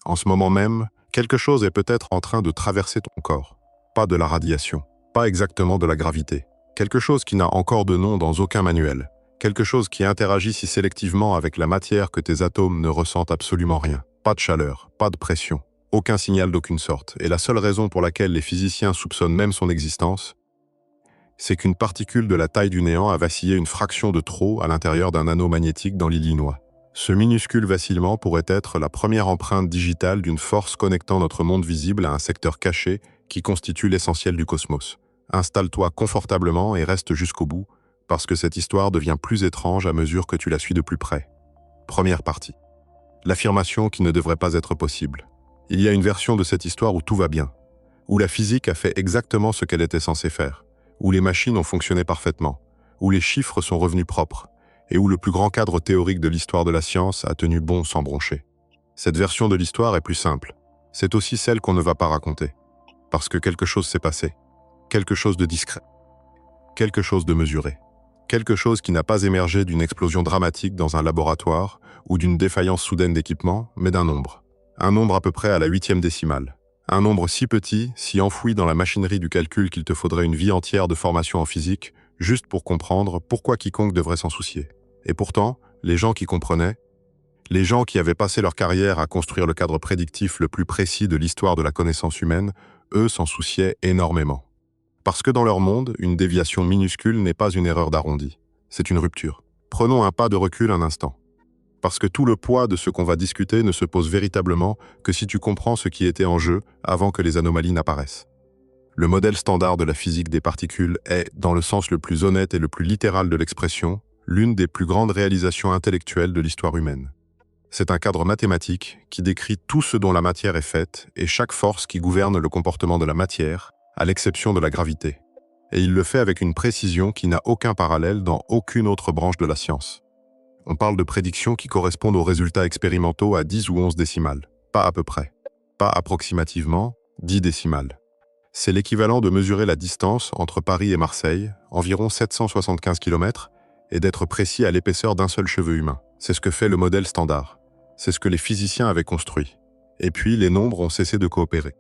En ce moment même, quelque chose est peut-être en train de traverser ton corps. Pas de la radiation, pas exactement de la gravité. Quelque chose qui n'a encore de nom dans aucun manuel. Quelque chose qui interagit si sélectivement avec la matière que tes atomes ne ressentent absolument rien. Pas de chaleur, pas de pression, aucun signal d'aucune sorte. Et la seule raison pour laquelle les physiciens soupçonnent même son existence, c'est qu'une particule de la taille du néant a vacillé une fraction de trop à l'intérieur d'un anneau magnétique dans l'Illinois. Ce minuscule vacillement pourrait être la première empreinte digitale d'une force connectant notre monde visible à un secteur caché qui constitue l'essentiel du cosmos. Installe-toi confortablement et reste jusqu'au bout, parce que cette histoire devient plus étrange à mesure que tu la suis de plus près. Première partie. L'affirmation qui ne devrait pas être possible. Il y a une version de cette histoire où tout va bien, où la physique a fait exactement ce qu'elle était censée faire, où les machines ont fonctionné parfaitement, où les chiffres sont revenus propres, et où le plus grand cadre théorique de l'histoire de la science a tenu bon sans broncher. Cette version de l'histoire est plus simple. C'est aussi celle qu'on ne va pas raconter. Parce que quelque chose s'est passé. Quelque chose de discret. Quelque chose de mesuré. Quelque chose qui n'a pas émergé d'une explosion dramatique dans un laboratoire ou d'une défaillance soudaine d'équipement, mais d'un nombre. Un nombre à peu près à la 8e décimale. Un nombre si petit, si enfoui dans la machinerie du calcul qu'il te faudrait une vie entière de formation en physique, juste pour comprendre pourquoi quiconque devrait s'en soucier. Et pourtant, les gens qui comprenaient, les gens qui avaient passé leur carrière à construire le cadre prédictif le plus précis de l'histoire de la connaissance humaine, eux s'en souciaient énormément. Parce que dans leur monde, une déviation minuscule n'est pas une erreur d'arrondi, c'est une rupture. Prenons un pas de recul un instant. Parce que tout le poids de ce qu'on va discuter ne se pose véritablement que si tu comprends ce qui était en jeu avant que les anomalies n'apparaissent. Le modèle standard de la physique des particules est, dans le sens le plus honnête et le plus littéral de l'expression, l'une des plus grandes réalisations intellectuelles de l'histoire humaine. C'est un cadre mathématique qui décrit tout ce dont la matière est faite et chaque force qui gouverne le comportement de la matière, à l'exception de la gravité. Et il le fait avec une précision qui n'a aucun parallèle dans aucune autre branche de la science. On parle de prédictions qui correspondent aux résultats expérimentaux à 10 ou 11 décimales. Pas à peu près. Pas approximativement, 10 décimales. C'est l'équivalent de mesurer la distance entre Paris et Marseille, environ 775 km, et d'être précis à l'épaisseur d'un seul cheveu humain. C'est ce que fait le modèle standard. C'est ce que les physiciens avaient construit. Et puis, les nombres ont cessé de coopérer.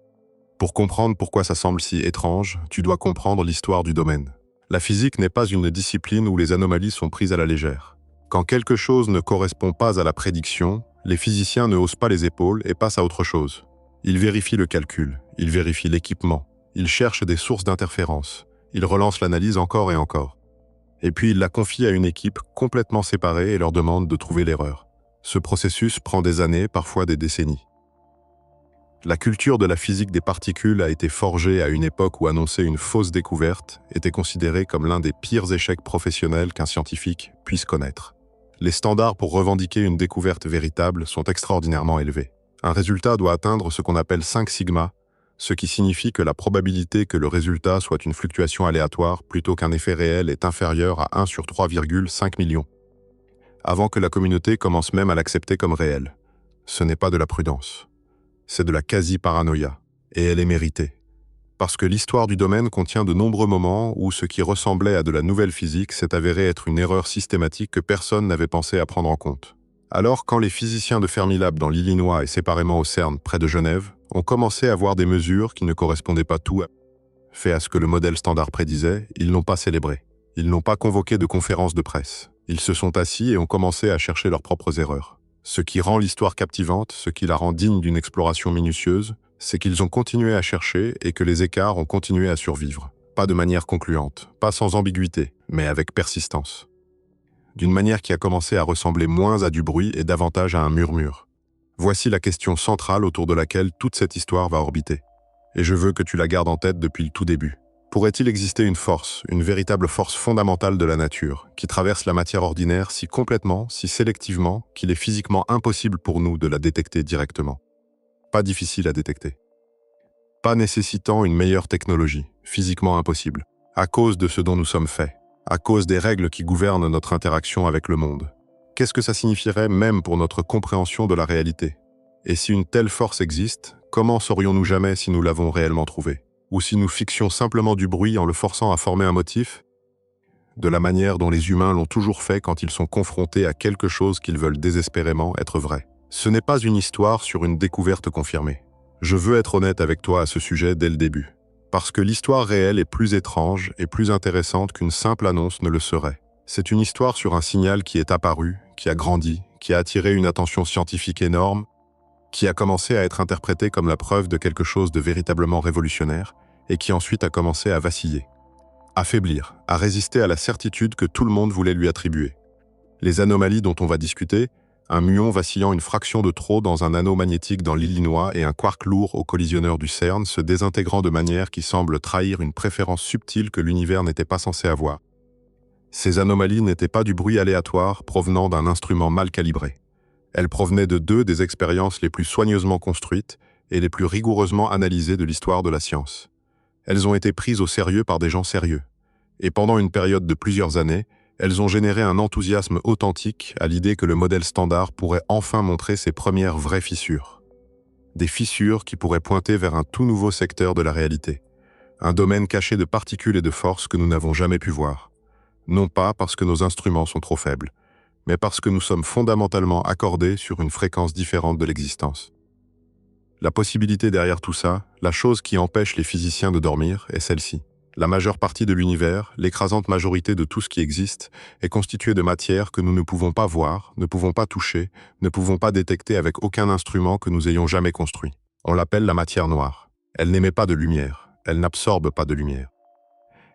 Pour comprendre pourquoi ça semble si étrange, tu dois comprendre l'histoire du domaine. La physique n'est pas une discipline où les anomalies sont prises à la légère. Quand quelque chose ne correspond pas à la prédiction, les physiciens ne haussent pas les épaules et passent à autre chose. Ils vérifient le calcul, ils vérifient l'équipement, ils cherchent des sources d'interférence, ils relancent l'analyse encore et encore. Et puis ils la confient à une équipe complètement séparée et leur demandent de trouver l'erreur. Ce processus prend des années, parfois des décennies. La culture de la physique des particules a été forgée à une époque où annoncer une fausse découverte était considéré comme l'un des pires échecs professionnels qu'un scientifique puisse connaître. Les standards pour revendiquer une découverte véritable sont extraordinairement élevés. Un résultat doit atteindre ce qu'on appelle 5 sigma, ce qui signifie que la probabilité que le résultat soit une fluctuation aléatoire plutôt qu'un effet réel est inférieure à 1 sur 3,5 millions, avant que la communauté commence même à l'accepter comme réel. Ce n'est pas de la prudence, c'est de la quasi-paranoïa, et elle est méritée. Parce que l'histoire du domaine contient de nombreux moments où ce qui ressemblait à de la nouvelle physique s'est avéré être une erreur systématique que personne n'avait pensé à prendre en compte. Alors, quand les physiciens de Fermilab dans l'Illinois et séparément au CERN près de Genève ont commencé à voir des mesures qui ne correspondaient pas tout fait à ce que le modèle standard prédisait, ils n'ont pas célébré. Ils n'ont pas convoqué de conférences de presse. Ils se sont assis et ont commencé à chercher leurs propres erreurs. Ce qui rend l'histoire captivante, ce qui la rend digne d'une exploration minutieuse, c'est qu'ils ont continué à chercher et que les écarts ont continué à survivre. Pas de manière concluante, pas sans ambiguïté, mais avec persistance. D'une manière qui a commencé à ressembler moins à du bruit et davantage à un murmure. Voici la question centrale autour de laquelle toute cette histoire va orbiter. Et je veux que tu la gardes en tête depuis le tout début. Pourrait-il exister une force, une véritable force fondamentale de la nature, qui traverse la matière ordinaire si complètement, si sélectivement, qu'il est physiquement impossible pour nous de la détecter directement? Pas difficile à détecter. Pas nécessitant une meilleure technologie, physiquement impossible, à cause de ce dont nous sommes faits, à cause des règles qui gouvernent notre interaction avec le monde. Qu'est-ce que ça signifierait même pour notre compréhension de la réalité? Et si une telle force existe, comment saurions-nous jamais si nous l'avons réellement trouvée? Ou si nous fixions simplement du bruit en le forçant à former un motif? De la manière dont les humains l'ont toujours fait quand ils sont confrontés à quelque chose qu'ils veulent désespérément être vrai. Ce n'est pas une histoire sur une découverte confirmée. Je veux être honnête avec toi à ce sujet dès le début. Parce que l'histoire réelle est plus étrange et plus intéressante qu'une simple annonce ne le serait. C'est une histoire sur un signal qui est apparu, qui a grandi, qui a attiré une attention scientifique énorme, qui a commencé à être interprété comme la preuve de quelque chose de véritablement révolutionnaire, et qui ensuite a commencé à vaciller, à faiblir, à résister à la certitude que tout le monde voulait lui attribuer. Les anomalies dont on va discuter, un muon vacillant une fraction de trop dans un anneau magnétique dans l'Illinois et un quark lourd au collisionneur du CERN se désintégrant de manière qui semble trahir une préférence subtile que l'univers n'était pas censé avoir. Ces anomalies n'étaient pas du bruit aléatoire provenant d'un instrument mal calibré. Elles provenaient de deux des expériences les plus soigneusement construites et les plus rigoureusement analysées de l'histoire de la science. Elles ont été prises au sérieux par des gens sérieux. Et pendant une période de plusieurs années, elles ont généré un enthousiasme authentique à l'idée que le modèle standard pourrait enfin montrer ses premières vraies fissures. Des fissures qui pourraient pointer vers un tout nouveau secteur de la réalité. Un domaine caché de particules et de forces que nous n'avons jamais pu voir. Non pas parce que nos instruments sont trop faibles, mais parce que nous sommes fondamentalement accordés sur une fréquence différente de l'existence. La possibilité derrière tout ça, la chose qui empêche les physiciens de dormir, est celle-ci. La majeure partie de l'univers, l'écrasante majorité de tout ce qui existe, est constituée de matière que nous ne pouvons pas voir, ne pouvons pas toucher, ne pouvons pas détecter avec aucun instrument que nous ayons jamais construit. On l'appelle la matière noire. Elle n'émet pas de lumière, elle n'absorbe pas de lumière.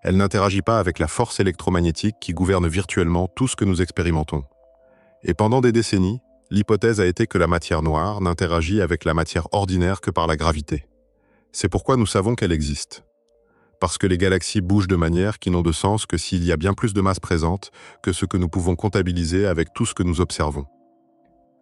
Elle n'interagit pas avec la force électromagnétique qui gouverne virtuellement tout ce que nous expérimentons. Et pendant des décennies, l'hypothèse a été que la matière noire n'interagit avec la matière ordinaire que par la gravité. C'est pourquoi nous savons qu'elle existe. Parce que les galaxies bougent de manière qui n'ont de sens que s'il y a bien plus de masse présente que ce que nous pouvons comptabiliser avec tout ce que nous observons.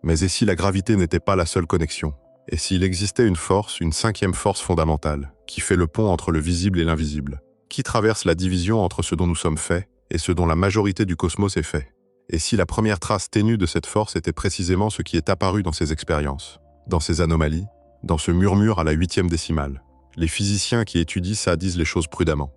Mais et si la gravité n'était pas la seule connexion? Et s'il existait une force, une cinquième force fondamentale, qui fait le pont entre le visible et l'invisible, qui traverse la division entre ce dont nous sommes faits et ce dont la majorité du cosmos est fait? Et si la première trace ténue de cette force était précisément ce qui est apparu dans ces expériences, dans ces anomalies, dans ce murmure à la 8e décimale? Les physiciens qui étudient ça disent les choses prudemment.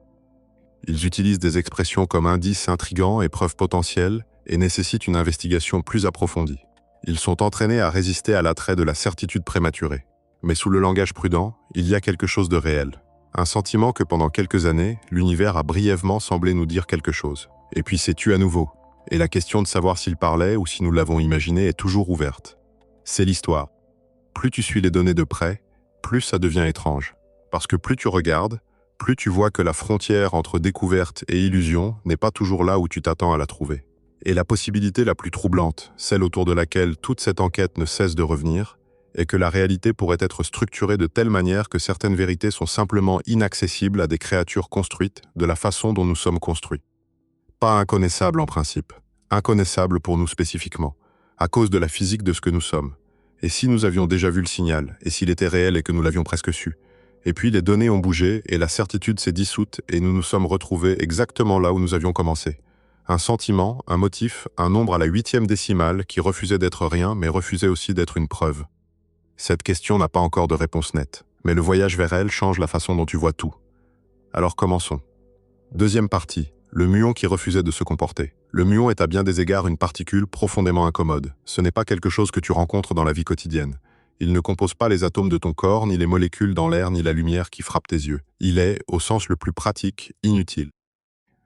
Ils utilisent des expressions comme indices intrigants et preuves potentielles et nécessitent une investigation plus approfondie. Ils sont entraînés à résister à l'attrait de la certitude prématurée. Mais sous le langage prudent, il y a quelque chose de réel. Un sentiment que pendant quelques années, l'univers a brièvement semblé nous dire quelque chose. Et puis s'est tu à nouveau. Et la question de savoir s'il parlait ou si nous l'avons imaginé est toujours ouverte. C'est l'histoire. Plus tu suis les données de près, plus ça devient étrange. Parce que plus tu regardes, plus tu vois que la frontière entre découverte et illusion n'est pas toujours là où tu t'attends à la trouver. Et la possibilité la plus troublante, celle autour de laquelle toute cette enquête ne cesse de revenir, est que la réalité pourrait être structurée de telle manière que certaines vérités sont simplement inaccessibles à des créatures construites de la façon dont nous sommes construits. Pas inconnaissable en principe, inconnaissable pour nous spécifiquement, à cause de la physique de ce que nous sommes. Et si nous avions déjà vu le signal, et s'il était réel et que nous l'avions presque su? Et puis les données ont bougé et la certitude s'est dissoute et nous nous sommes retrouvés exactement là où nous avions commencé. Un sentiment, un motif, un nombre à la 8e décimale qui refusait d'être rien mais refusait aussi d'être une preuve. Cette question n'a pas encore de réponse nette, mais le voyage vers elle change la façon dont tu vois tout. Alors commençons. Deuxième partie. Le muon qui refusait de se comporter. Le muon est à bien des égards une particule profondément incommode. Ce n'est pas quelque chose que tu rencontres dans la vie quotidienne. Il ne compose pas les atomes de ton corps, ni les molécules dans l'air, ni la lumière qui frappe tes yeux. Il est, au sens le plus pratique, inutile.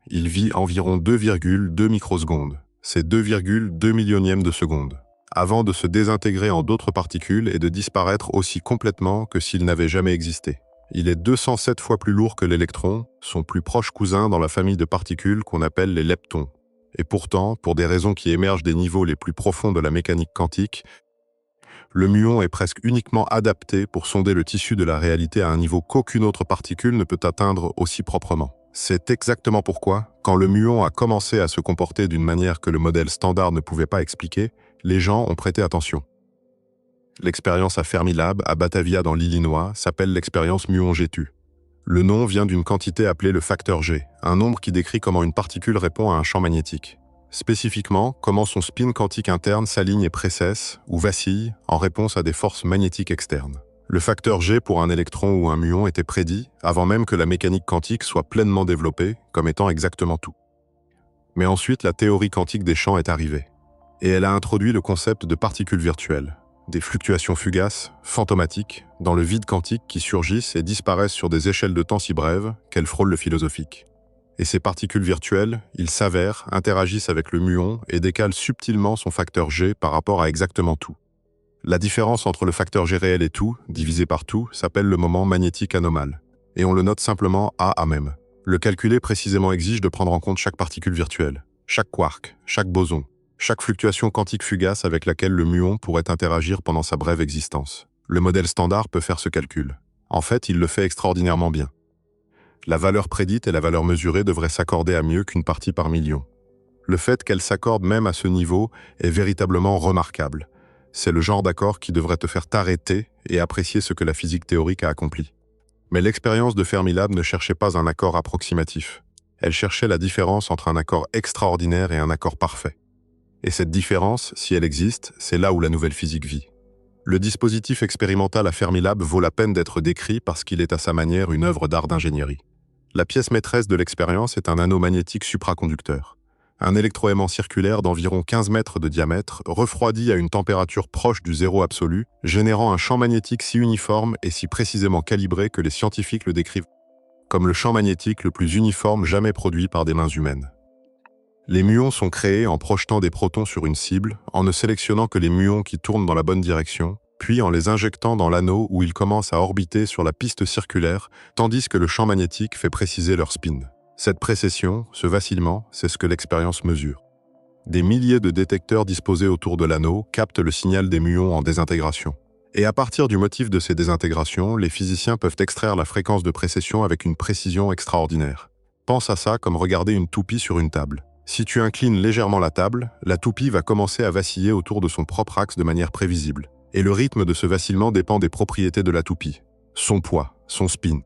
Il vit environ 2,2 microsecondes. C'est 2,2 millionièmes de seconde. Avant de se désintégrer en d'autres particules et de disparaître aussi complètement que s'il n'avait jamais existé. Il est 207 fois plus lourd que l'électron, son plus proche cousin dans la famille de particules qu'on appelle les leptons. Et pourtant, pour des raisons qui émergent des niveaux les plus profonds de la mécanique quantique, le muon est presque uniquement adapté pour sonder le tissu de la réalité à un niveau qu'aucune autre particule ne peut atteindre aussi proprement. C'est exactement pourquoi, quand le muon a commencé à se comporter d'une manière que le modèle standard ne pouvait pas expliquer, les gens ont prêté attention. L'expérience à Fermilab, à Batavia dans l'Illinois, s'appelle l'expérience muon-G2. Le nom vient d'une quantité appelée le facteur G, un nombre qui décrit comment une particule répond à un champ magnétique. Spécifiquement, comment son spin quantique interne s'aligne et précesse, ou vacille, en réponse à des forces magnétiques externes. Le facteur G pour un électron ou un muon était prédit, avant même que la mécanique quantique soit pleinement développée, comme étant exactement tout. Mais ensuite, la théorie quantique des champs est arrivée. Et elle a introduit le concept de particules virtuelles. des fluctuations fugaces, fantomatiques, dans le vide quantique qui surgissent et disparaissent sur des échelles de temps si brèves qu'elles frôlent le philosophique. Et ces particules virtuelles, ils s'avèrent, interagissent avec le muon et décalent subtilement son facteur G par rapport à exactement tout. La différence entre le facteur G réel et tout, divisé par tout, s'appelle le moment magnétique anormal. Et on le note simplement A même. Le calculer précisément exige de prendre en compte chaque particule virtuelle, chaque quark, chaque boson, chaque fluctuation quantique fugace avec laquelle le muon pourrait interagir pendant sa brève existence. Le modèle standard peut faire ce calcul. En fait, il le fait extraordinairement bien. La valeur prédite et la valeur mesurée devraient s'accorder à mieux qu'une partie par million. Le fait qu'elles s'accordent même à ce niveau est véritablement remarquable. C'est le genre d'accord qui devrait te faire t'arrêter et apprécier ce que la physique théorique a accompli. Mais l'expérience de Fermilab ne cherchait pas un accord approximatif. Elle cherchait la différence entre un accord extraordinaire et un accord parfait. Et cette différence, si elle existe, c'est là où la nouvelle physique vit. Le dispositif expérimental à Fermilab vaut la peine d'être décrit parce qu'il est à sa manière une œuvre d'art d'ingénierie. La pièce maîtresse de l'expérience est un anneau magnétique supraconducteur. Un électroaimant circulaire d'environ 15 mètres de diamètre, refroidi à une température proche du zéro absolu, générant un champ magnétique si uniforme et si précisément calibré que les scientifiques le décrivent comme le champ magnétique le plus uniforme jamais produit par des mains humaines. Les muons sont créés en projetant des protons sur une cible, en ne sélectionnant que les muons qui tournent dans la bonne direction, puis en les injectant dans l'anneau où ils commencent à orbiter sur la piste circulaire, tandis que le champ magnétique fait préciser leur spin. Cette précession, ce vacillement, c'est ce que l'expérience mesure. Des milliers de détecteurs disposés autour de l'anneau captent le signal des muons en désintégration. Et à partir du motif de ces désintégrations, les physiciens peuvent extraire la fréquence de précession avec une précision extraordinaire. Pense à ça comme regarder une toupie sur une table. Si tu inclines légèrement la table, la toupie va commencer à vaciller autour de son propre axe de manière prévisible. Et le rythme de ce vacillement dépend des propriétés de la toupie. Son poids, son spin,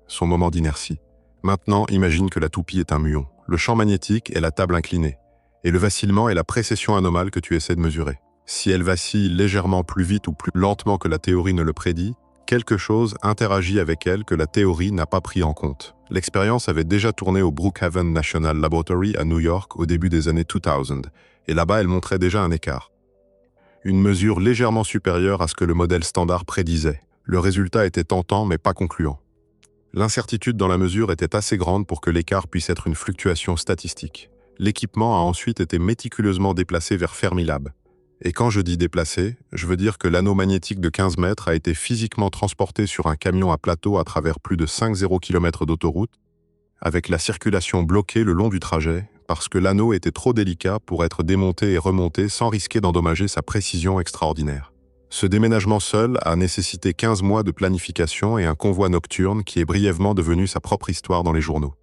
son moment d'inertie. Maintenant, imagine que la toupie est un muon. Le champ magnétique est la table inclinée. Et le vacillement est la précession anomale que tu essaies de mesurer. Si elle vacille légèrement plus vite ou plus lentement que la théorie ne le prédit, quelque chose interagit avec elle que la théorie n'a pas pris en compte. L'expérience avait déjà tourné au Brookhaven National Laboratory à New York au début des années 2000, et là-bas elle montrait déjà un écart. Une mesure légèrement supérieure à ce que le modèle standard prédisait. Le résultat était tentant mais pas concluant. L'incertitude dans la mesure était assez grande pour que l'écart puisse être une fluctuation statistique. L'équipement a ensuite été méticuleusement déplacé vers Fermilab. Et quand je dis déplacé, je veux dire que l'anneau magnétique de 15 mètres a été physiquement transporté sur un camion à plateau à travers plus de 50 km d'autoroute, avec la circulation bloquée le long du trajet, parce que l'anneau était trop délicat pour être démonté et remonté sans risquer d'endommager sa précision extraordinaire. Ce déménagement seul a nécessité 15 mois de planification et un convoi nocturne qui est brièvement devenu sa propre histoire dans les journaux.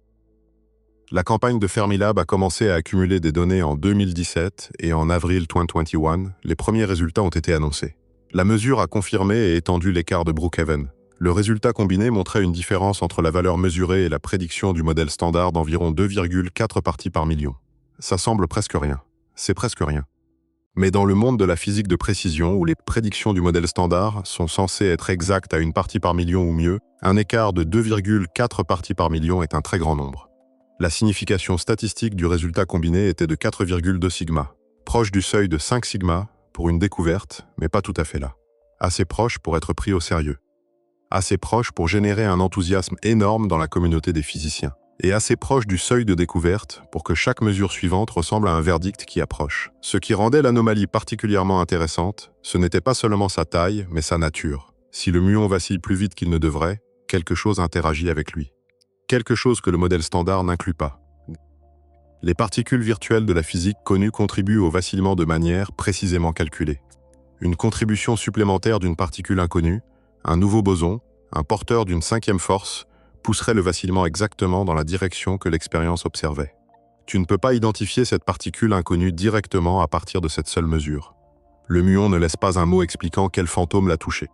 La campagne de Fermilab a commencé à accumuler des données en 2017 et en avril 2021, les premiers résultats ont été annoncés. La mesure a confirmé et étendu l'écart de Brookhaven. Le résultat combiné montrait une différence entre la valeur mesurée et la prédiction du modèle standard d'environ 2,4 parties par million. Ça semble presque rien. C'est presque rien. Mais dans le monde de la physique de précision, où les prédictions du modèle standard sont censées être exactes à une partie par million ou mieux, un écart de 2,4 parties par million est un très grand nombre. La signification statistique du résultat combiné était de 4,2 sigma, proche du seuil de 5 sigma pour une découverte, mais pas tout à fait là. Assez proche pour être pris au sérieux. Assez proche pour générer un enthousiasme énorme dans la communauté des physiciens. Et assez proche du seuil de découverte pour que chaque mesure suivante ressemble à un verdict qui approche. Ce qui rendait l'anomalie particulièrement intéressante, ce n'était pas seulement sa taille, mais sa nature. Si le muon vacille plus vite qu'il ne devrait, quelque chose interagit avec lui. Quelque chose que le modèle standard n'inclut pas. Les particules virtuelles de la physique connue contribuent au vacillement de manière précisément calculée. Une contribution supplémentaire d'une particule inconnue, un nouveau boson, un porteur d'une cinquième force, pousserait le vacillement exactement dans la direction que l'expérience observait. Tu ne peux pas identifier cette particule inconnue directement à partir de cette seule mesure. Le muon ne laisse pas un mot expliquant quel fantôme l'a touché.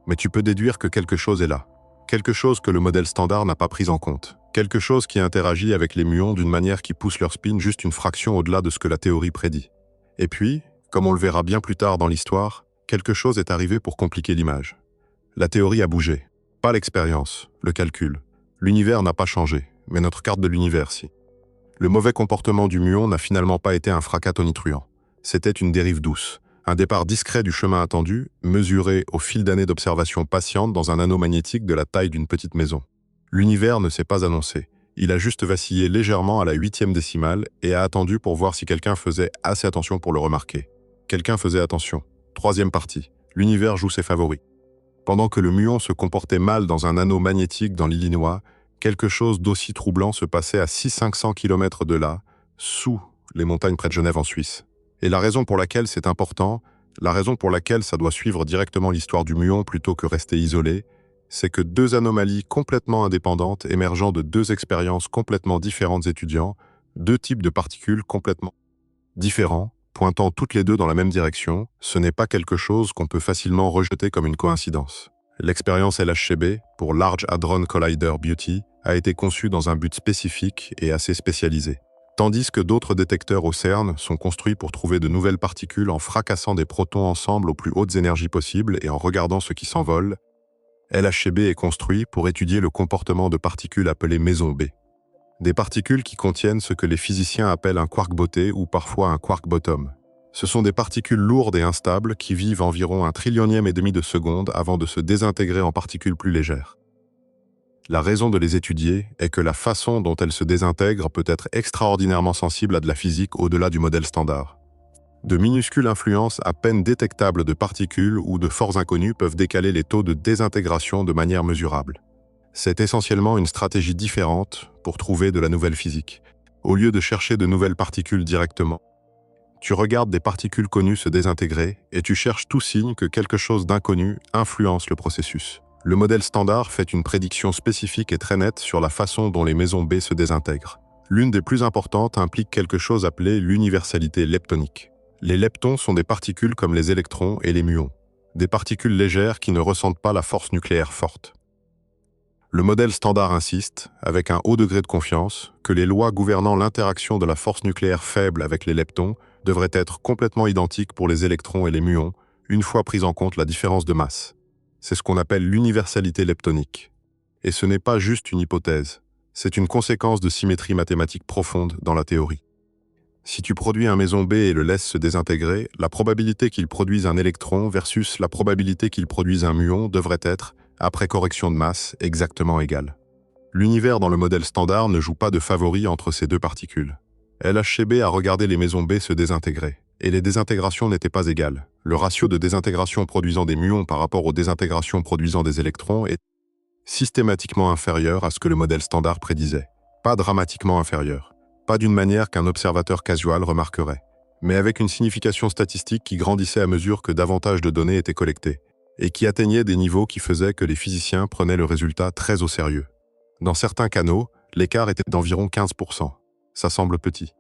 Mais tu peux déduire que quelque chose est là. Quelque chose que le modèle standard n'a pas pris en compte. Quelque chose qui interagit avec les muons d'une manière qui pousse leur spin juste une fraction au-delà de ce que la théorie prédit. Et puis, comme on le verra bien plus tard dans l'histoire, quelque chose est arrivé pour compliquer l'image. La théorie a bougé. Pas l'expérience, le calcul. L'univers n'a pas changé, mais notre carte de l'univers, si. Le mauvais comportement du muon n'a finalement pas été un fracas tonitruant. C'était une dérive douce, Un départ discret du chemin attendu, mesuré au fil d'années d'observation patiente dans un anneau magnétique de la taille d'une petite maison. L'univers ne s'est pas annoncé. Il a juste vacillé légèrement à la 8e décimale et a attendu pour voir si quelqu'un faisait assez attention pour le remarquer. Quelqu'un faisait attention. 3e partie. L'univers joue ses favoris. Pendant que le muon se comportait mal dans un anneau magnétique dans l'Illinois, quelque chose d'aussi troublant se passait à 600-500 km de là, sous les montagnes près de Genève en Suisse. Et la raison pour laquelle c'est important, la raison pour laquelle ça doit suivre directement l'histoire du muon plutôt que rester isolé, c'est que 2 anomalies complètement indépendantes émergeant de 2 expériences complètement différentes étudiants, 2 types de particules complètement différents, pointant toutes les 2 dans la même direction, ce n'est pas quelque chose qu'on peut facilement rejeter comme une coïncidence. L'expérience LHCb, pour Large Hadron Collider Beauty, a été conçue dans un but spécifique et assez spécialisé. Tandis que d'autres détecteurs au CERN sont construits pour trouver de nouvelles particules en fracassant des protons ensemble aux plus hautes énergies possibles et en regardant ce qui s'envole, LHCb est construit pour étudier le comportement de particules appelées mésons B. Des particules qui contiennent ce que les physiciens appellent un quark botté ou parfois un quark bottom. Ce sont des particules lourdes et instables qui vivent environ 1 trillionième et demi de seconde avant de se désintégrer en particules plus légères. La raison de les étudier est que la façon dont elles se désintègrent peut être extraordinairement sensible à de la physique au-delà du modèle standard. De minuscules influences à peine détectables de particules ou de forces inconnues peuvent décaler les taux de désintégration de manière mesurable. C'est essentiellement une stratégie différente pour trouver de la nouvelle physique. Au lieu de chercher de nouvelles particules directement, tu regardes des particules connues se désintégrer et tu cherches tout signe que quelque chose d'inconnu influence le processus. Le modèle standard fait une prédiction spécifique et très nette sur la façon dont les mésons B se désintègrent. L'une des plus importantes implique quelque chose appelé l'universalité leptonique. Les leptons sont des particules comme les électrons et les muons, des particules légères qui ne ressentent pas la force nucléaire forte. Le modèle standard insiste, avec un haut degré de confiance, que les lois gouvernant l'interaction de la force nucléaire faible avec les leptons devraient être complètement identiques pour les électrons et les muons, une fois prise en compte la différence de masse. C'est ce qu'on appelle l'universalité leptonique. Et ce n'est pas juste une hypothèse, c'est une conséquence de symétrie mathématique profonde dans la théorie. Si tu produis un méson B et le laisses se désintégrer, la probabilité qu'il produise un électron versus la probabilité qu'il produise un muon devrait être, après correction de masse, exactement égale. L'univers dans le modèle standard ne joue pas de favori entre ces 2 particules. LHCb a regardé les mésons B se désintégrer, et les désintégrations n'étaient pas égales. Le ratio de désintégration produisant des muons par rapport aux désintégrations produisant des électrons est systématiquement inférieur à ce que le modèle standard prédisait. Pas dramatiquement inférieur. Pas d'une manière qu'un observateur casual remarquerait, mais avec une signification statistique qui grandissait à mesure que davantage de données étaient collectées, et qui atteignait des niveaux qui faisaient que les physiciens prenaient le résultat très au sérieux. Dans certains canaux, l'écart était d'environ 15%. Ça semble petit.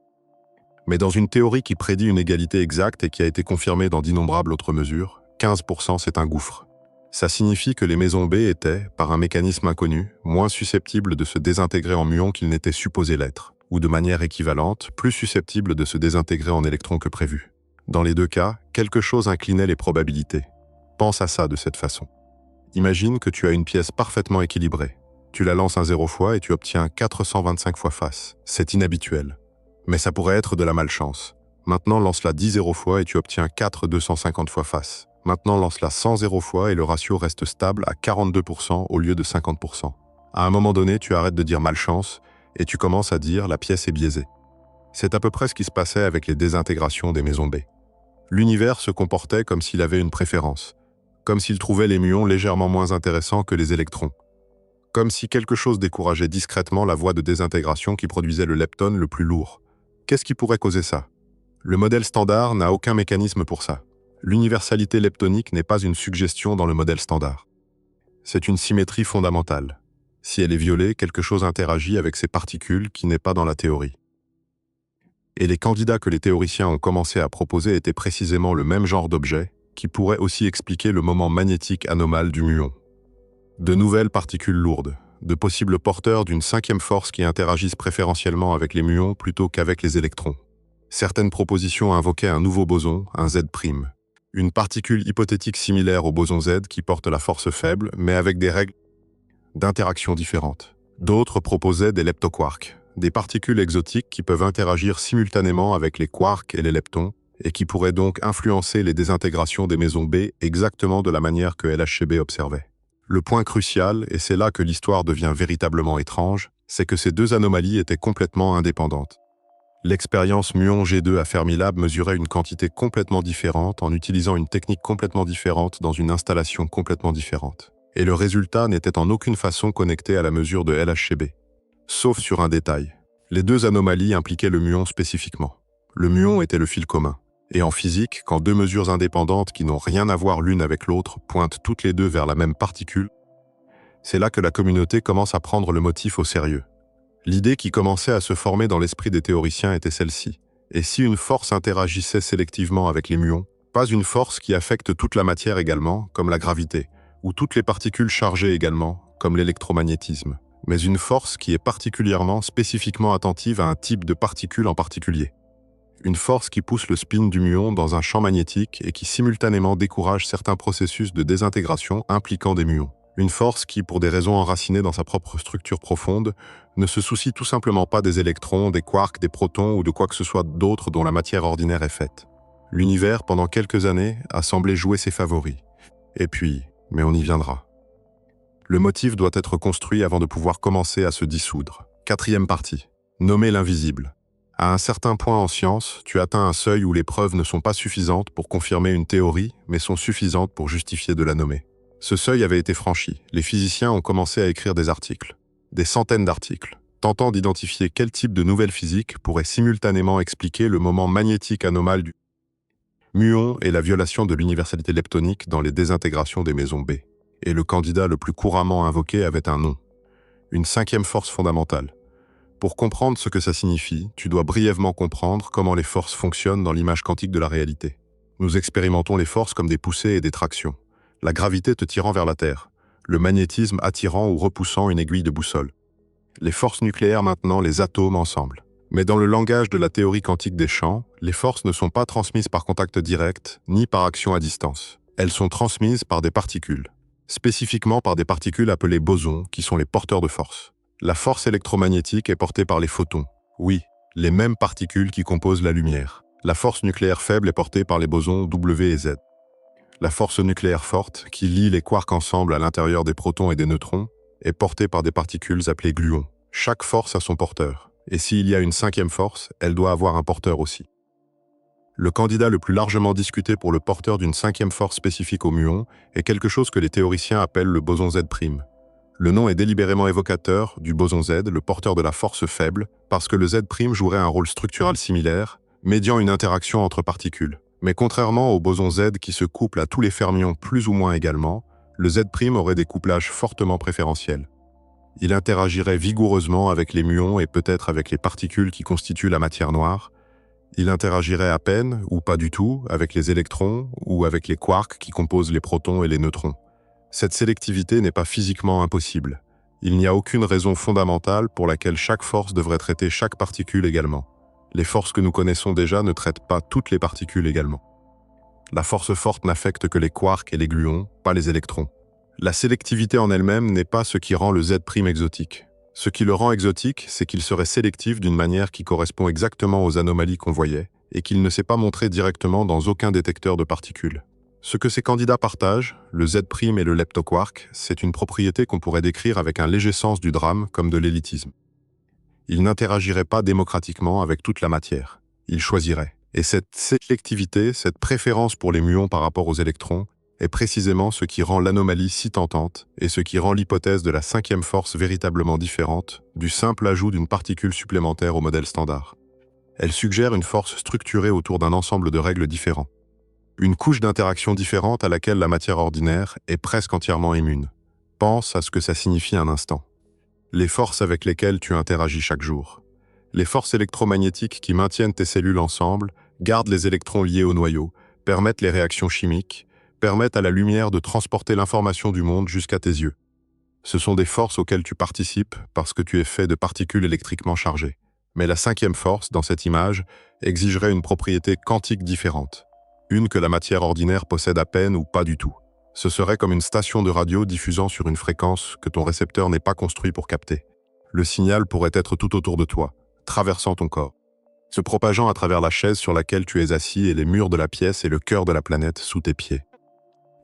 Mais dans une théorie qui prédit une égalité exacte et qui a été confirmée dans d'innombrables autres mesures, 15% c'est un gouffre. Ça signifie que les mésons B étaient, par un mécanisme inconnu, moins susceptibles de se désintégrer en muons qu'ils n'étaient supposés l'être, ou de manière équivalente, plus susceptibles de se désintégrer en électrons que prévu. Dans les 2 cas, quelque chose inclinait les probabilités. Pense à ça de cette façon. Imagine que tu as une pièce parfaitement équilibrée. Tu la lances un 0 fois et tu obtiens 425 fois face. C'est inhabituel. Mais ça pourrait être de la malchance. Maintenant, lance-la 10 0 fois et tu obtiens 4 250 fois face. Maintenant, lance-la 100 0 fois et le ratio reste stable à 42% au lieu de 50%. À un moment donné, tu arrêtes de dire malchance et tu commences à dire la pièce est biaisée. C'est à peu près ce qui se passait avec les désintégrations des mésons B. L'univers se comportait comme s'il avait une préférence, comme s'il trouvait les muons légèrement moins intéressants que les électrons, comme si quelque chose décourageait discrètement la voie de désintégration qui produisait le lepton le plus lourd. Qu'est-ce qui pourrait causer ça? Le modèle standard n'a aucun mécanisme pour ça. L'universalité leptonique n'est pas une suggestion dans le modèle standard. C'est une symétrie fondamentale. Si elle est violée, quelque chose interagit avec ces particules qui n'est pas dans la théorie. Et les candidats que les théoriciens ont commencé à proposer étaient précisément le même genre d'objet qui pourrait aussi expliquer le moment magnétique anormal du muon. De nouvelles particules lourdes, de possibles porteurs d'une 5e force qui interagissent préférentiellement avec les muons plutôt qu'avec les électrons. Certaines propositions invoquaient un nouveau boson, un Z', une particule hypothétique similaire au boson Z qui porte la force faible, mais avec des règles d'interaction différentes. D'autres proposaient des leptoquarks, des particules exotiques qui peuvent interagir simultanément avec les quarks et les leptons, et qui pourrait donc influencer les désintégrations des mésons B exactement de la manière que LHCb observait. Le point crucial, et c'est là que l'histoire devient véritablement étrange, c'est que ces deux anomalies étaient complètement indépendantes. L'expérience muon G2 à Fermilab mesurait une quantité complètement différente en utilisant une technique complètement différente dans une installation complètement différente. Et le résultat n'était en aucune façon connecté à la mesure de LHCb. Sauf sur un détail. Les deux anomalies impliquaient le muon spécifiquement. Le muon était le fil commun. Et en physique, quand deux mesures indépendantes qui n'ont rien à voir l'une avec l'autre pointent toutes les deux vers la même particule, c'est là que la communauté commence à prendre le motif au sérieux. L'idée qui commençait à se former dans l'esprit des théoriciens était celle-ci. Et si une force interagissait sélectivement avec les muons, pas une force qui affecte toute la matière également, comme la gravité, ou toutes les particules chargées également, comme l'électromagnétisme, mais une force qui est particulièrement, spécifiquement attentive à un type de particule en particulier. Une force qui pousse le spin du muon dans un champ magnétique et qui simultanément décourage certains processus de désintégration impliquant des muons. Une force qui, pour des raisons enracinées dans sa propre structure profonde, ne se soucie tout simplement pas des électrons, des quarks, des protons ou de quoi que ce soit d'autre dont la matière ordinaire est faite. L'univers, pendant quelques années, a semblé jouer ses favoris. Et puis, mais on y viendra. Le motif doit être construit avant de pouvoir commencer à se dissoudre. Quatrième partie. Nommer l'invisible. À un certain point en science, tu atteins un seuil où les preuves ne sont pas suffisantes pour confirmer une théorie, mais sont suffisantes pour justifier de la nommer. Ce seuil avait été franchi. Les physiciens ont commencé à écrire des articles. Des centaines d'articles, tentant d'identifier quel type de nouvelle physique pourrait simultanément expliquer le moment magnétique anormal du muon et la violation de l'universalité leptonique dans les désintégrations des mésons B. Et le candidat le plus couramment invoqué avait un nom. Une cinquième force fondamentale. Pour comprendre ce que ça signifie, tu dois brièvement comprendre comment les forces fonctionnent dans l'image quantique de la réalité. Nous expérimentons les forces comme des poussées et des tractions. La gravité te tirant vers la Terre, le magnétisme attirant ou repoussant une aiguille de boussole. Les forces nucléaires maintenant, les atomes ensemble. Mais dans le langage de la théorie quantique des champs, les forces ne sont pas transmises par contact direct, ni par action à distance. Elles sont transmises par des particules. Spécifiquement par des particules appelées bosons, qui sont les porteurs de force. La force électromagnétique est portée par les photons. Oui, les mêmes particules qui composent la lumière. La force nucléaire faible est portée par les bosons W et Z. La force nucléaire forte, qui lie les quarks ensemble à l'intérieur des protons et des neutrons, est portée par des particules appelées gluons. Chaque force a son porteur, et s'il y a une cinquième force, elle doit avoir un porteur aussi. Le candidat le plus largement discuté pour le porteur d'une cinquième force spécifique au muon est quelque chose que les théoriciens appellent le boson Z'. Le nom est délibérément évocateur du boson Z, le porteur de la force faible, parce que le Z' jouerait un rôle structural similaire, médiant une interaction entre particules. Mais contrairement au boson Z qui se couple à tous les fermions plus ou moins également, le Z' aurait des couplages fortement préférentiels. Il interagirait vigoureusement avec les muons et peut-être avec les particules qui constituent la matière noire. Il interagirait à peine, ou pas du tout, avec les électrons ou avec les quarks qui composent les protons et les neutrons. Cette sélectivité n'est pas physiquement impossible. Il n'y a aucune raison fondamentale pour laquelle chaque force devrait traiter chaque particule également. Les forces que nous connaissons déjà ne traitent pas toutes les particules également. La force forte n'affecte que les quarks et les gluons, pas les électrons. La sélectivité en elle-même n'est pas ce qui rend le Z' exotique. Ce qui le rend exotique, c'est qu'il serait sélectif d'une manière qui correspond exactement aux anomalies qu'on voyait, et qu'il ne s'est pas montré directement dans aucun détecteur de particules. Ce que ces candidats partagent, le Z' et le leptoquark, c'est une propriété qu'on pourrait décrire avec un léger sens du drame comme de l'élitisme. Ils n'interagiraient pas démocratiquement avec toute la matière. Ils choisiraient. Et cette sélectivité, cette préférence pour les muons par rapport aux électrons, est précisément ce qui rend l'anomalie si tentante et ce qui rend l'hypothèse de la cinquième force véritablement différente du simple ajout d'une particule supplémentaire au modèle standard. Elle suggère une force structurée autour d'un ensemble de règles différents. Une couche d'interaction différente à laquelle la matière ordinaire est presque entièrement immune. Pense à ce que ça signifie un instant. Les forces avec lesquelles tu interagis chaque jour. Les forces électromagnétiques qui maintiennent tes cellules ensemble, gardent les électrons liés au noyau, permettent les réactions chimiques, permettent à la lumière de transporter l'information du monde jusqu'à tes yeux. Ce sont des forces auxquelles tu participes parce que tu es fait de particules électriquement chargées. Mais la cinquième force, dans cette image, exigerait une propriété quantique différente. Une que la matière ordinaire possède à peine ou pas du tout. Ce serait comme une station de radio diffusant sur une fréquence que ton récepteur n'est pas construit pour capter. Le signal pourrait être tout autour de toi, traversant ton corps. se propageant à travers la chaise sur laquelle tu es assis et les murs de la pièce et le cœur de la planète sous tes pieds.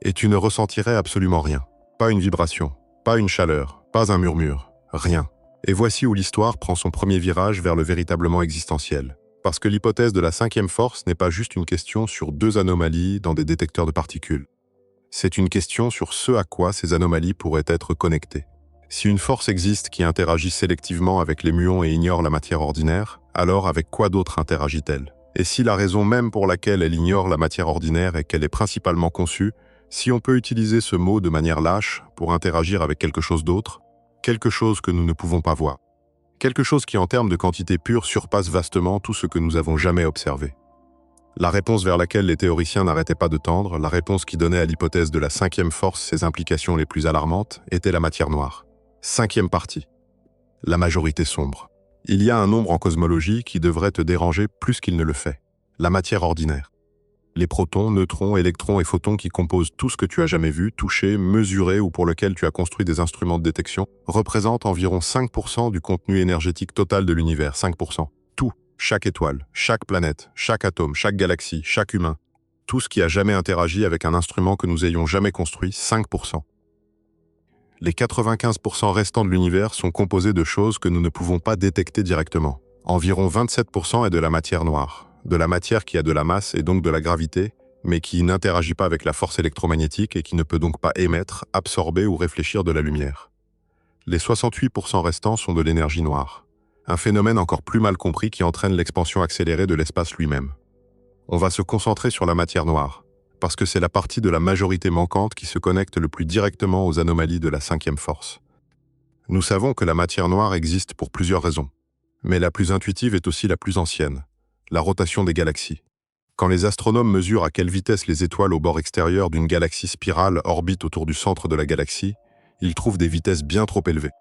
Et tu ne ressentirais absolument rien. Pas une vibration, pas une chaleur, pas un murmure, rien. Et voici où l'histoire prend son premier virage vers le véritablement existentiel. Parce que l'hypothèse de la cinquième force n'est pas juste une question sur deux anomalies dans des détecteurs de particules. C'est une question sur ce à quoi ces anomalies pourraient être connectées. Si une force existe qui interagit sélectivement avec les muons et ignore la matière ordinaire, alors avec quoi d'autre interagit-elle? Et si la raison même pour laquelle elle ignore la matière ordinaire est qu'elle est principalement conçue, si on peut utiliser ce mot de manière lâche pour interagir avec quelque chose d'autre, quelque chose que nous ne pouvons pas voir. Quelque chose qui, en termes de quantité pure, surpasse vastement tout ce que nous avons jamais observé. La réponse vers laquelle les théoriciens n'arrêtaient pas de tendre, la réponse qui donnait à l'hypothèse de la cinquième force ses implications les plus alarmantes, était la matière noire. Cinquième partie. La majorité sombre. Il y a un nombre en cosmologie qui devrait te déranger plus qu'il ne le fait. La matière ordinaire. Les protons, neutrons, électrons et photons qui composent tout ce que tu as jamais vu, touché, mesuré ou pour lequel tu as construit des instruments de détection, représentent environ 5% du contenu énergétique total de l'univers. 5%. Tout. Chaque étoile, chaque planète, chaque atome, chaque galaxie, chaque humain. Tout ce qui a jamais interagi avec un instrument que nous ayons jamais construit. 5%. Les 95% restants de l'univers sont composés de choses que nous ne pouvons pas détecter directement. Environ 27% est de la matière noire. De la matière qui a de la masse et donc de la gravité, mais qui n'interagit pas avec la force électromagnétique et qui ne peut donc pas émettre, absorber ou réfléchir de la lumière. Les 68% restants sont de l'énergie noire, un phénomène encore plus mal compris qui entraîne l'expansion accélérée de l'espace lui-même. On va se concentrer sur la matière noire, parce que c'est la partie de la majorité manquante qui se connecte le plus directement aux anomalies de la cinquième force. Nous savons que la matière noire existe pour plusieurs raisons, mais la plus intuitive est aussi la plus ancienne. La rotation des galaxies. Quand les astronomes mesurent à quelle vitesse les étoiles au bord extérieur d'une galaxie spirale orbitent autour du centre de la galaxie, ils trouvent des vitesses bien trop élevées.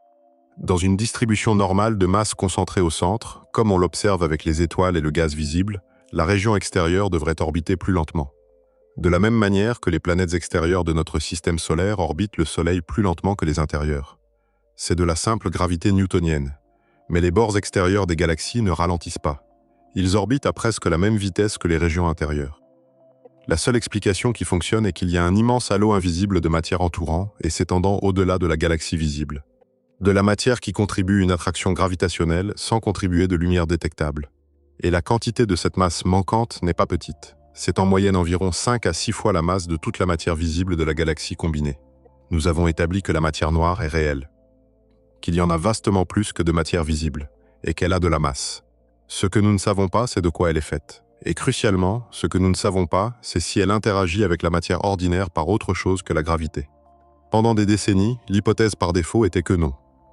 Dans une distribution normale de masse concentrée au centre, comme on l'observe avec les étoiles et le gaz visible, la région extérieure devrait orbiter plus lentement. De la même manière que les planètes extérieures de notre système solaire orbitent le Soleil plus lentement que les intérieures. C'est de la simple gravité newtonienne. Mais les bords extérieurs des galaxies ne ralentissent pas. Ils orbitent à presque la même vitesse que les régions intérieures. La seule explication qui fonctionne est qu'il y a un immense halo invisible de matière entourant et s'étendant au-delà de la galaxie visible. De la matière qui contribue une attraction gravitationnelle sans contribuer de lumière détectable. Et la quantité de cette masse manquante n'est pas petite. C'est en moyenne environ 5 à 6 fois la masse de toute la matière visible de la galaxie combinée. Nous avons établi que la matière noire est réelle. Qu'il y en a vastement plus que de matière visible, et qu'elle a de la masse. Ce que nous ne savons pas, c'est de quoi elle est faite. Et crucialement, ce que nous ne savons pas, c'est si elle interagit avec la matière ordinaire par autre chose que la gravité. Pendant des décennies, l'hypothèse par défaut était que non,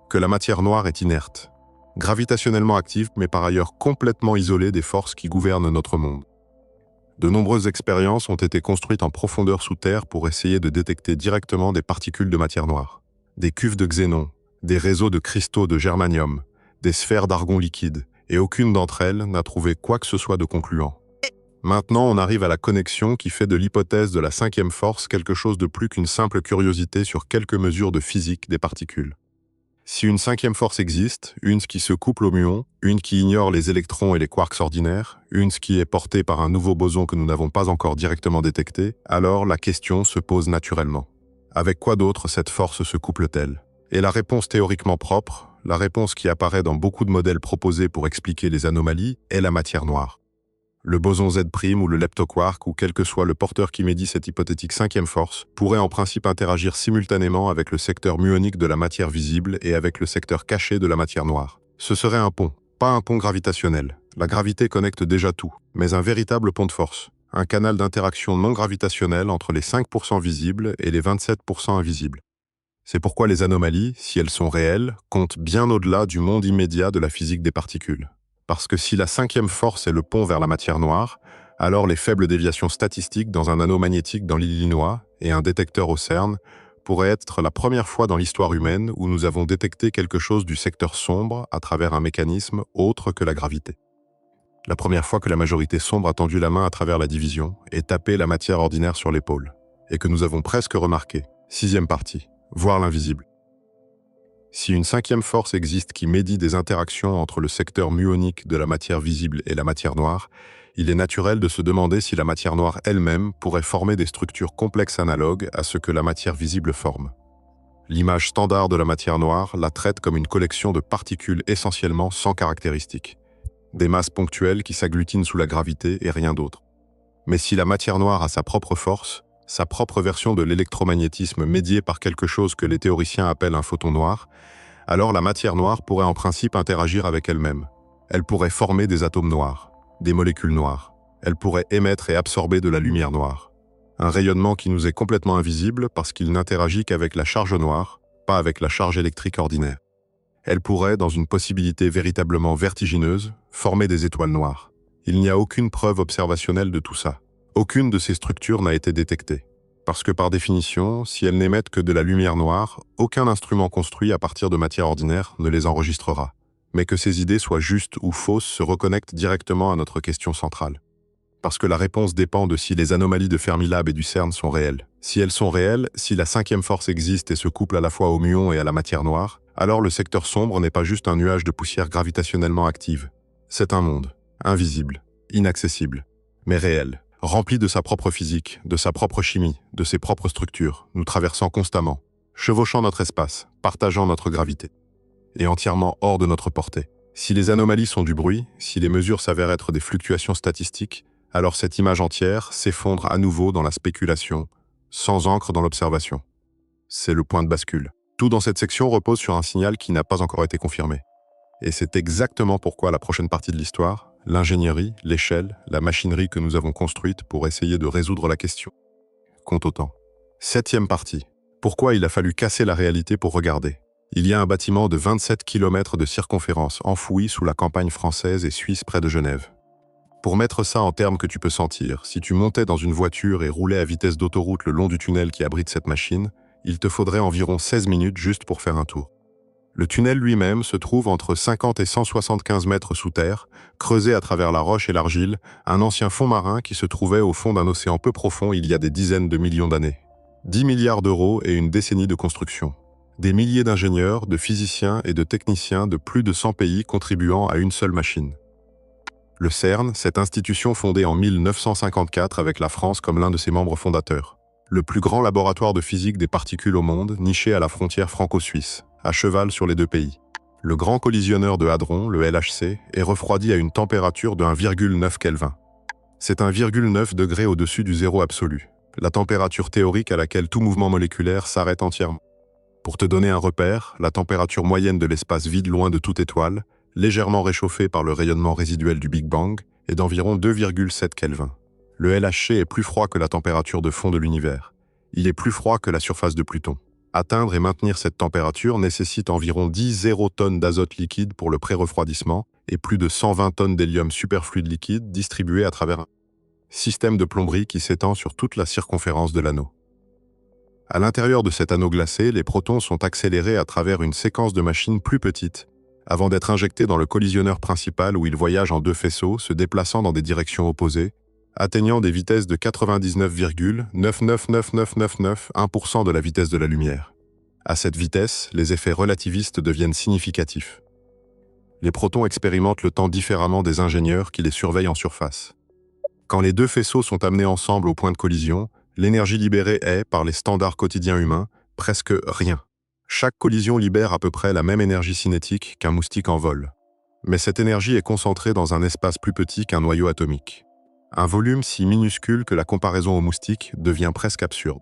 que la matière noire est inerte, gravitationnellement active mais par ailleurs complètement isolée des forces qui gouvernent notre monde. De nombreuses expériences ont été construites en profondeur sous terre pour essayer de détecter directement des particules de matière noire, des cuves de xénon, des réseaux de cristaux de germanium, des sphères d'argon liquide, et aucune d'entre elles n'a trouvé quoi que ce soit de concluant. Maintenant, on arrive à la connexion qui fait de l'hypothèse de la cinquième force quelque chose de plus qu'une simple curiosité sur quelques mesures de physique des particules. Si une cinquième force existe, une qui se couple aux muons, une qui ignore les électrons et les quarks ordinaires, une qui est portée par un nouveau boson que nous n'avons pas encore directement détecté, alors la question se pose naturellement. Avec quoi d'autre cette force se couple-t-elle? Et la réponse théoriquement propre, la réponse qui apparaît dans beaucoup de modèles proposés pour expliquer les anomalies, est la matière noire. Le boson Z' ou le leptoquark, ou quel que soit le porteur qui médit cette hypothétique cinquième force, pourrait en principe interagir simultanément avec le secteur muonique de la matière visible et avec le secteur caché de la matière noire. Ce serait un pont, pas un pont gravitationnel. La gravité connecte déjà tout, mais un véritable pont de force. Un canal d'interaction non gravitationnel entre les 5% visibles et les 27% invisibles. C'est pourquoi les anomalies, si elles sont réelles, comptent bien au-delà du monde immédiat de la physique des particules. Parce que si la cinquième force est le pont vers la matière noire, alors les faibles déviations statistiques dans un anneau magnétique dans l'Illinois et un détecteur au CERN pourraient être la première fois dans l'histoire humaine où nous avons détecté quelque chose du secteur sombre à travers un mécanisme autre que la gravité. La première fois que la majorité sombre a tendu la main à travers la division et tapé la matière ordinaire sur l'épaule, et que nous avons presque remarqué, sixième partie, voir l'invisible. Si une cinquième force existe qui médit des interactions entre le secteur muonique de la matière visible et la matière noire, il est naturel de se demander si la matière noire elle-même pourrait former des structures complexes analogues à ce que la matière visible forme. L'image standard de la matière noire la traite comme une collection de particules essentiellement sans caractéristiques, des masses ponctuelles qui s'agglutinent sous la gravité et rien d'autre. Mais si la matière noire a sa propre force, sa propre version de l'électromagnétisme médiée par quelque chose que les théoriciens appellent un photon noir, alors la matière noire pourrait en principe interagir avec elle-même. Elle pourrait former des atomes noirs, des molécules noires. Elle pourrait émettre et absorber de la lumière noire. Un rayonnement qui nous est complètement invisible parce qu'il n'interagit qu'avec la charge noire, pas avec la charge électrique ordinaire. Elle pourrait, dans une possibilité véritablement vertigineuse, former des étoiles noires. Il n'y a aucune preuve observationnelle de tout ça. Aucune de ces structures n'a été détectée. Parce que par définition, si elles n'émettent que de la lumière noire, aucun instrument construit à partir de matière ordinaire ne les enregistrera. Mais que ces idées soient justes ou fausses se reconnectent directement à notre question centrale. Parce que la réponse dépend de si les anomalies de Fermilab et du CERN sont réelles. Si elles sont réelles, si la cinquième force existe et se couple à la fois aux muons et à la matière noire, alors le secteur sombre n'est pas juste un nuage de poussière gravitationnellement active. C'est un monde, invisible, inaccessible, mais réel, rempli de sa propre physique, de sa propre chimie, de ses propres structures, nous traversant constamment, chevauchant notre espace, partageant notre gravité, et entièrement hors de notre portée. Si les anomalies sont du bruit, si les mesures s'avèrent être des fluctuations statistiques, alors cette image entière s'effondre à nouveau dans la spéculation, sans encre dans l'observation. C'est le point de bascule. Tout dans cette section repose sur un signal qui n'a pas encore été confirmé. Et c'est exactement pourquoi la prochaine partie de l'histoire, l'ingénierie, l'échelle, la machinerie que nous avons construite pour essayer de résoudre la question, compte autant. 7e partie. Pourquoi il a fallu casser la réalité pour regarder? Il y a un bâtiment de 27 km de circonférence enfoui sous la campagne française et suisse près de Genève. Pour mettre ça en termes que tu peux sentir, si tu montais dans une voiture et roulais à vitesse d'autoroute le long du tunnel qui abrite cette machine, il te faudrait environ 16 minutes juste pour faire un tour. Le tunnel lui-même se trouve entre 50 et 175 mètres sous terre, creusé à travers la roche et l'argile, un ancien fond marin qui se trouvait au fond d'un océan peu profond il y a des dizaines de millions d'années. 10 milliards d'euros et une décennie de construction. Des milliers d'ingénieurs, de physiciens et de techniciens de plus de 100 pays contribuant à une seule machine. Le CERN, cette institution fondée en 1954 avec la France comme l'un de ses membres fondateurs. Le plus grand laboratoire de physique des particules au monde, niché à la frontière franco-suisse, à cheval sur les deux pays. Le grand collisionneur de hadrons, le LHC, est refroidi à une température de 1,9 Kelvin. C'est 1,9 degré au-dessus du zéro absolu, la température théorique à laquelle tout mouvement moléculaire s'arrête entièrement. Pour te donner un repère, la température moyenne de l'espace vide loin de toute étoile, légèrement réchauffé par le rayonnement résiduel du Big Bang, est d'environ 2,7 Kelvin. Le LHC est plus froid que la température de fond de l'univers. Il est plus froid que la surface de Pluton. Atteindre et maintenir cette température nécessite environ 10 zérotonnes d'azote liquide pour le pré-refroidissement et plus de 120 tonnes d'hélium superfluide liquide distribuées à travers un système de plomberie qui s'étend sur toute la circonférence de l'anneau. À l'intérieur de cet anneau glacé, les protons sont accélérés à travers une séquence de machines plus petites, avant d'être injectés dans le collisionneur principal où ils voyagent en deux faisceaux, se déplaçant dans des directions opposées, atteignant des vitesses de 99,999999% de la vitesse de la lumière. À cette vitesse, les effets relativistes deviennent significatifs. Les protons expérimentent le temps différemment des ingénieurs qui les surveillent en surface. Quand les deux faisceaux sont amenés ensemble au point de collision, l'énergie libérée est, par les standards quotidiens humains, presque rien. Chaque collision libère à peu près la même énergie cinétique qu'un moustique en vol. Mais cette énergie est concentrée dans un espace plus petit qu'un noyau atomique. Un volume si minuscule que la comparaison au moustique devient presque absurde.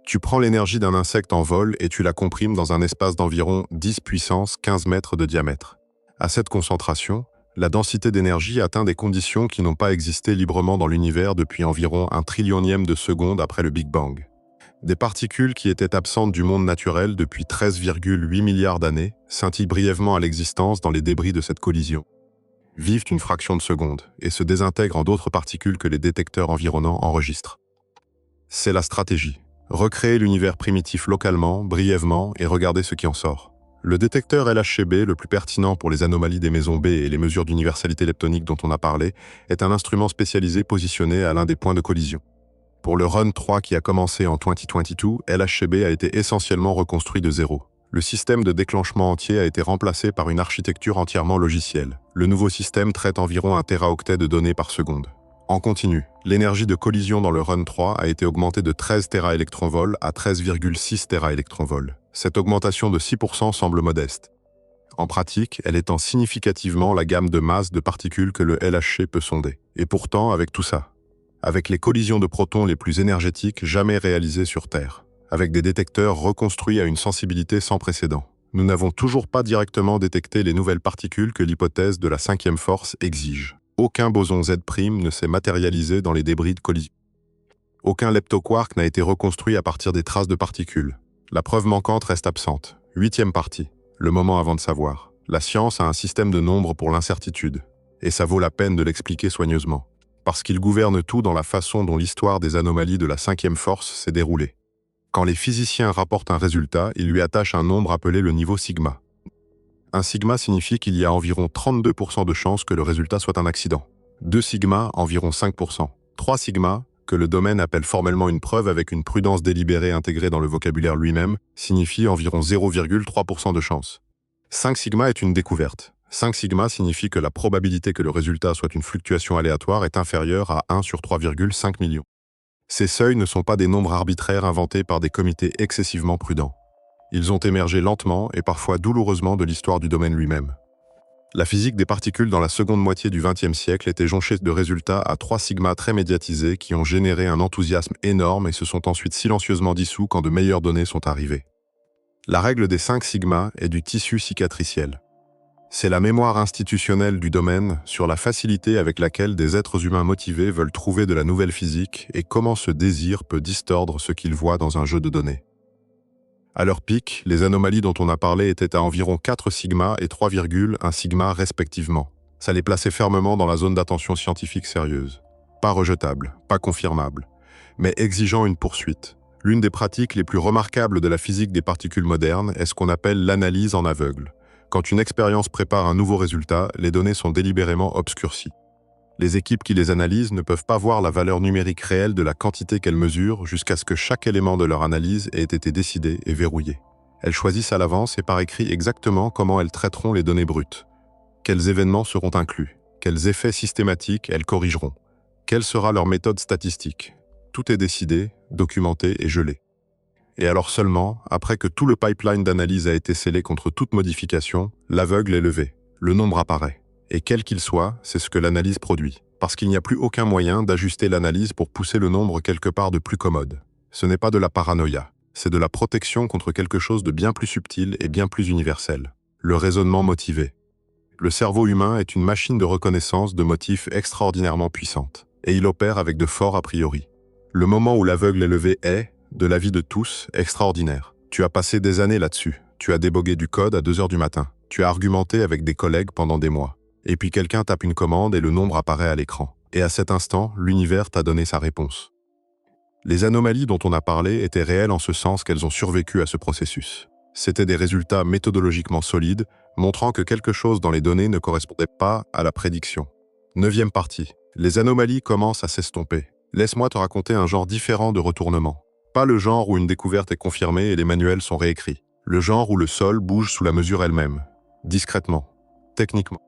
Tu prends l'énergie d'un insecte en vol et tu la comprimes dans un espace d'environ 10 puissance 15 mètres de diamètre. À cette concentration, la densité d'énergie atteint des conditions qui n'ont pas existé librement dans l'univers depuis environ 1 trillionième de seconde après le Big Bang. Des particules qui étaient absentes du monde naturel depuis 13,8 milliards d'années scintillent brièvement à l'existence dans les débris de cette collision. Vivent une fraction de seconde et se désintègrent en d'autres particules que les détecteurs environnants enregistrent. C'est la stratégie. Recréer l'univers primitif localement, brièvement, et regarder ce qui en sort. Le détecteur LHCb, le plus pertinent pour les anomalies des mesons B et les mesures d'universalité leptonique dont on a parlé, est un instrument spécialisé positionné à l'un des points de collision. Pour le Run 3 qui a commencé en 2022, LHCb a été essentiellement reconstruit de zéro. Le système de déclenchement entier a été remplacé par une architecture entièrement logicielle. Le nouveau système traite environ 1 téraoctet de données par seconde. En continu, l'énergie de collision dans le Run 3 a été augmentée de 13 téraélectronvolts à 13,6 téraélectronvolts. Cette augmentation de 6% semble modeste. En pratique, elle étend significativement la gamme de masse de particules que le LHC peut sonder. Et pourtant, avec tout ça, avec les collisions de protons les plus énergétiques jamais réalisées sur Terre, avec des détecteurs reconstruits à une sensibilité sans précédent, nous n'avons toujours pas directement détecté les nouvelles particules que l'hypothèse de la cinquième force exige. Aucun boson Z' ne s'est matérialisé dans les débris de collision. Aucun leptoquark n'a été reconstruit à partir des traces de particules. La preuve manquante reste absente. 8e partie. Le moment avant de savoir. La science a un système de nombres pour l'incertitude. Et ça vaut la peine de l'expliquer soigneusement. Parce qu'il gouverne tout dans la façon dont l'histoire des anomalies de la cinquième force s'est déroulée. Quand les physiciens rapportent un résultat, ils lui attachent un nombre appelé le niveau sigma. Un sigma signifie qu'il y a environ 32% de chances que le résultat soit un accident. 2 sigma, environ 5%. 3 sigma, que le domaine appelle formellement une preuve avec une prudence délibérée intégrée dans le vocabulaire lui-même, signifie environ 0,3% de chance. 5 sigma est une découverte. 5 sigma signifie que la probabilité que le résultat soit une fluctuation aléatoire est inférieure à 1 sur 3,5 millions. Ces seuils ne sont pas des nombres arbitraires inventés par des comités excessivement prudents. Ils ont émergé lentement et parfois douloureusement de l'histoire du domaine lui-même. La physique des particules dans la seconde moitié du XXe siècle était jonchée de résultats à 3 sigma très médiatisés qui ont généré un enthousiasme énorme et se sont ensuite silencieusement dissous quand de meilleures données sont arrivées. La règle des 5 sigma est du tissu cicatriciel. C'est la mémoire institutionnelle du domaine sur la facilité avec laquelle des êtres humains motivés veulent trouver de la nouvelle physique et comment ce désir peut distordre ce qu'ils voient dans un jeu de données. À leur pic, les anomalies dont on a parlé étaient à environ 4 sigma et 3,1 sigma respectivement. Ça les plaçait fermement dans la zone d'attention scientifique sérieuse. Pas rejetable, pas confirmable, mais exigeant une poursuite. L'une des pratiques les plus remarquables de la physique des particules modernes est ce qu'on appelle l'analyse en aveugle. Quand une expérience prépare un nouveau résultat, les données sont délibérément obscurcies. Les équipes qui les analysent ne peuvent pas voir la valeur numérique réelle de la quantité qu'elles mesurent jusqu'à ce que chaque élément de leur analyse ait été décidé et verrouillé. Elles choisissent à l'avance et par écrit exactement comment elles traiteront les données brutes. Quels événements seront inclus? Quels effets systématiques elles corrigeront? Quelle sera leur méthode statistique? Tout est décidé, documenté et gelé. Et alors seulement, après que tout le pipeline d'analyse a été scellé contre toute modification, l'aveugle est levé, le nombre apparaît. Et quel qu'il soit, c'est ce que l'analyse produit. Parce qu'il n'y a plus aucun moyen d'ajuster l'analyse pour pousser le nombre quelque part de plus commode. Ce n'est pas de la paranoïa, c'est de la protection contre quelque chose de bien plus subtil et bien plus universel. Le raisonnement motivé. Le cerveau humain est une machine de reconnaissance de motifs extraordinairement puissante. Et il opère avec de forts a priori. Le moment où l'aveugle est levé est, de l'avis de tous, extraordinaire. Tu as passé des années là-dessus. Tu as débogué du code à 2 heures du matin. Tu as argumenté avec des collègues pendant des mois. Et puis quelqu'un tape une commande et le nombre apparaît à l'écran. Et à cet instant, l'univers t'a donné sa réponse. Les anomalies dont on a parlé étaient réelles en ce sens qu'elles ont survécu à ce processus. C'étaient des résultats méthodologiquement solides, montrant que quelque chose dans les données ne correspondait pas à la prédiction. 9e partie. Les anomalies commencent à s'estomper. Laisse-moi te raconter un genre différent de retournement. Pas le genre où une découverte est confirmée et les manuels sont réécrits. Le genre où le sol bouge sous la mesure elle-même. Discrètement. Techniquement.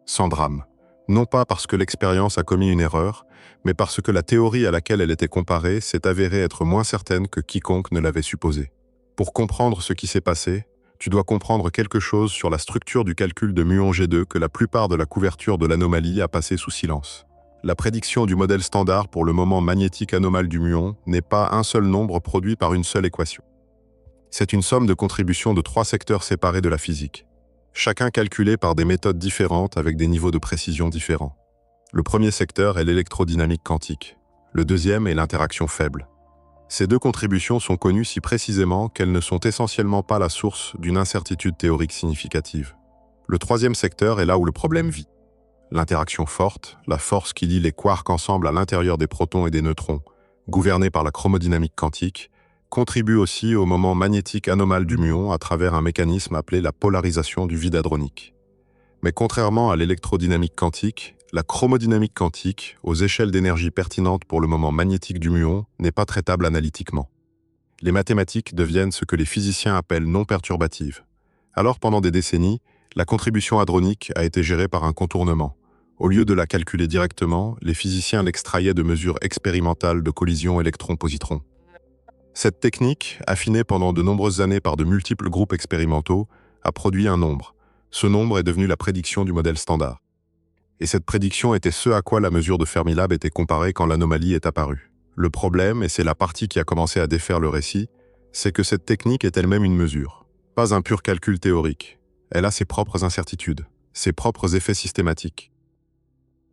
Sans drame. Non pas parce que l'expérience a commis une erreur, mais parce que la théorie à laquelle elle était comparée s'est avérée être moins certaine que quiconque ne l'avait supposé. Pour comprendre ce qui s'est passé, tu dois comprendre quelque chose sur la structure du calcul de muon G2 que la plupart de la couverture de l'anomalie a passé sous silence. La prédiction du modèle standard pour le moment magnétique anomale du muon n'est pas un seul nombre produit par une seule équation. C'est une somme de contributions de 3 secteurs séparés de la physique, chacun calculé par des méthodes différentes avec des niveaux de précision différents. Le premier secteur est l'électrodynamique quantique. Le deuxième est l'interaction faible. Ces 2 contributions sont connues si précisément qu'elles ne sont essentiellement pas la source d'une incertitude théorique significative. Le troisième secteur est là où le problème vit. L'interaction forte, la force qui lie les quarks ensemble à l'intérieur des protons et des neutrons, gouvernée par la chromodynamique quantique, contribue aussi au moment magnétique anomale du muon à travers un mécanisme appelé la polarisation du vide hadronique. Mais contrairement à l'électrodynamique quantique, la chromodynamique quantique, aux échelles d'énergie pertinentes pour le moment magnétique du muon, n'est pas traitable analytiquement. Les mathématiques deviennent ce que les physiciens appellent non perturbatives. Alors, pendant des décennies, la contribution hadronique a été gérée par un contournement. Au lieu de la calculer directement, les physiciens l'extraillaient de mesures expérimentales de collision électron-positron. Cette technique, affinée pendant de nombreuses années par de multiples groupes expérimentaux, a produit un nombre. Ce nombre est devenu la prédiction du modèle standard. Et cette prédiction était ce à quoi la mesure de Fermilab était comparée quand l'anomalie est apparue. Le problème, et c'est la partie qui a commencé à défaire le récit, c'est que cette technique est elle-même une mesure, pas un pur calcul théorique. Elle a ses propres incertitudes, ses propres effets systématiques.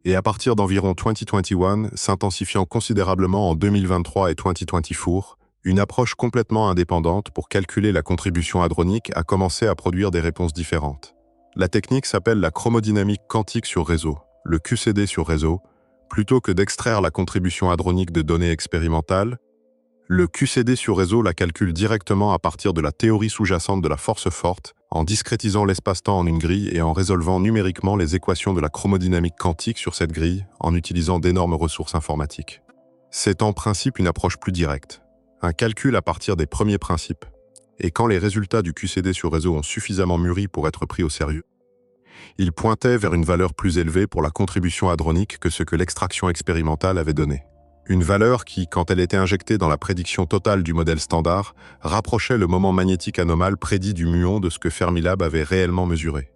Et à partir d'environ 2021, s'intensifiant considérablement en 2023 et 2024, une approche complètement indépendante pour calculer la contribution hadronique a commencé à produire des réponses différentes. La technique s'appelle la chromodynamique quantique sur réseau, le QCD sur réseau. Plutôt que d'extraire la contribution hadronique de données expérimentales, le QCD sur réseau la calcule directement à partir de la théorie sous-jacente de la force forte, en discrétisant l'espace-temps en une grille et en résolvant numériquement les équations de la chromodynamique quantique sur cette grille en utilisant d'énormes ressources informatiques. C'est en principe une approche plus directe, un calcul à partir des premiers principes. Et quand les résultats du QCD sur réseau ont suffisamment mûri pour être pris au sérieux, ils pointaient vers une valeur plus élevée pour la contribution hadronique que ce que l'extraction expérimentale avait donné. Une valeur qui, quand elle était injectée dans la prédiction totale du modèle standard, rapprochait le moment magnétique anormal prédit du muon de ce que Fermilab avait réellement mesuré.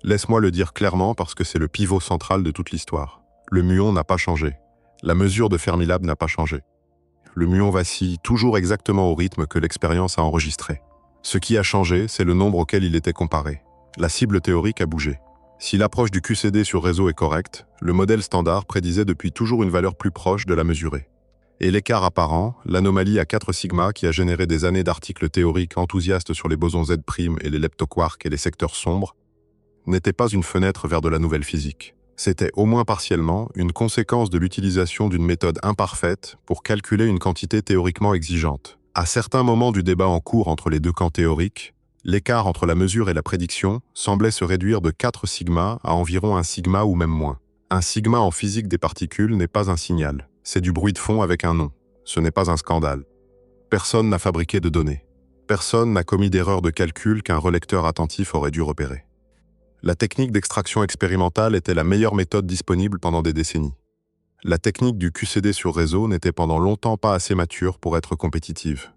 Laisse-moi le dire clairement parce que c'est le pivot central de toute l'histoire. Le muon n'a pas changé. La mesure de Fermilab n'a pas changé. Le muon vacille toujours exactement au rythme que l'expérience a enregistré. Ce qui a changé, c'est le nombre auquel il était comparé. La cible théorique a bougé. Si l'approche du QCD sur réseau est correcte, le modèle standard prédisait depuis toujours une valeur plus proche de la mesurée. Et l'écart apparent, l'anomalie à 4 sigma qui a généré des années d'articles théoriques enthousiastes sur les bosons Z' et les leptoquarks et les secteurs sombres, n'était pas une fenêtre vers de la nouvelle physique. C'était au moins partiellement une conséquence de l'utilisation d'une méthode imparfaite pour calculer une quantité théoriquement exigeante. À certains moments du débat en cours entre les deux camps théoriques, l'écart entre la mesure et la prédiction semblait se réduire de 4 sigma à environ 1 sigma ou même moins. Un sigma en physique des particules n'est pas un signal, c'est du bruit de fond avec un nom. Ce n'est pas un scandale. Personne n'a fabriqué de données. Personne n'a commis d'erreur de calcul qu'un relecteur attentif aurait dû repérer. La technique d'extraction expérimentale était la meilleure méthode disponible pendant des décennies. La technique du QCD sur réseau n'était pendant longtemps pas assez mature pour être compétitive.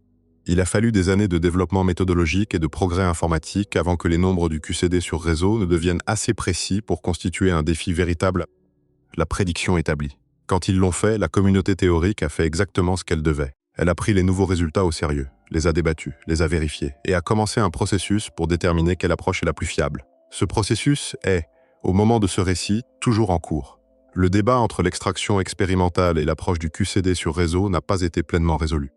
Il a fallu des années de développement méthodologique et de progrès informatique avant que les nombres du QCD sur réseau ne deviennent assez précis pour constituer un défi véritable. La prédiction établie. Quand ils l'ont fait, la communauté théorique a fait exactement ce qu'elle devait. Elle a pris les nouveaux résultats au sérieux, les a débattus, les a vérifiés, et a commencé un processus pour déterminer quelle approche est la plus fiable. Ce processus est, au moment de ce récit, toujours en cours. Le débat entre l'extraction expérimentale et l'approche du QCD sur réseau n'a pas été pleinement résolu.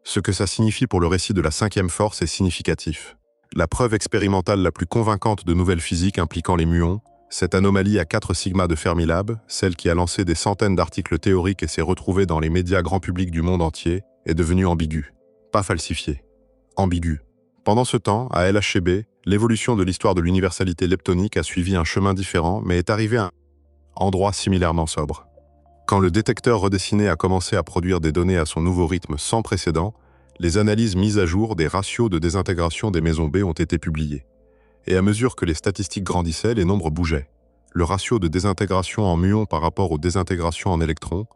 Ce que ça signifie pour le récit de la cinquième force est significatif. La preuve expérimentale la plus convaincante de nouvelles physiques impliquant les muons, cette anomalie à 4 sigma de Fermilab, celle qui a lancé des centaines d'articles théoriques et s'est retrouvée dans les médias grand public du monde entier, est devenue ambiguë. Pas falsifiée. Ambiguë. Pendant ce temps, à LHCb, l'évolution de l'histoire de l'universalité leptonique a suivi un chemin différent, mais est arrivée à un endroit similairement sobre. Quand le détecteur redessiné a commencé à produire des données à son nouveau rythme sans précédent, les analyses mises à jour des ratios de désintégration des mésons B ont été publiées. Et à mesure que les statistiques grandissaient, les nombres bougeaient. Le ratio de désintégration en muons par rapport aux désintégrations en électrons,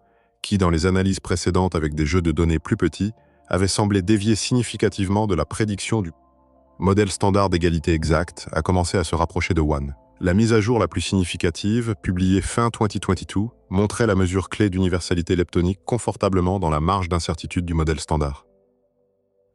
qui dans les analyses précédentes avec des jeux de données plus petits, avait semblé dévier significativement de la prédiction du modèle standard d'égalité exacte, a commencé à se rapprocher de 1. La mise à jour la plus significative, publiée fin 2022, montrait la mesure clé d'universalité leptonique confortablement dans la marge d'incertitude du modèle standard.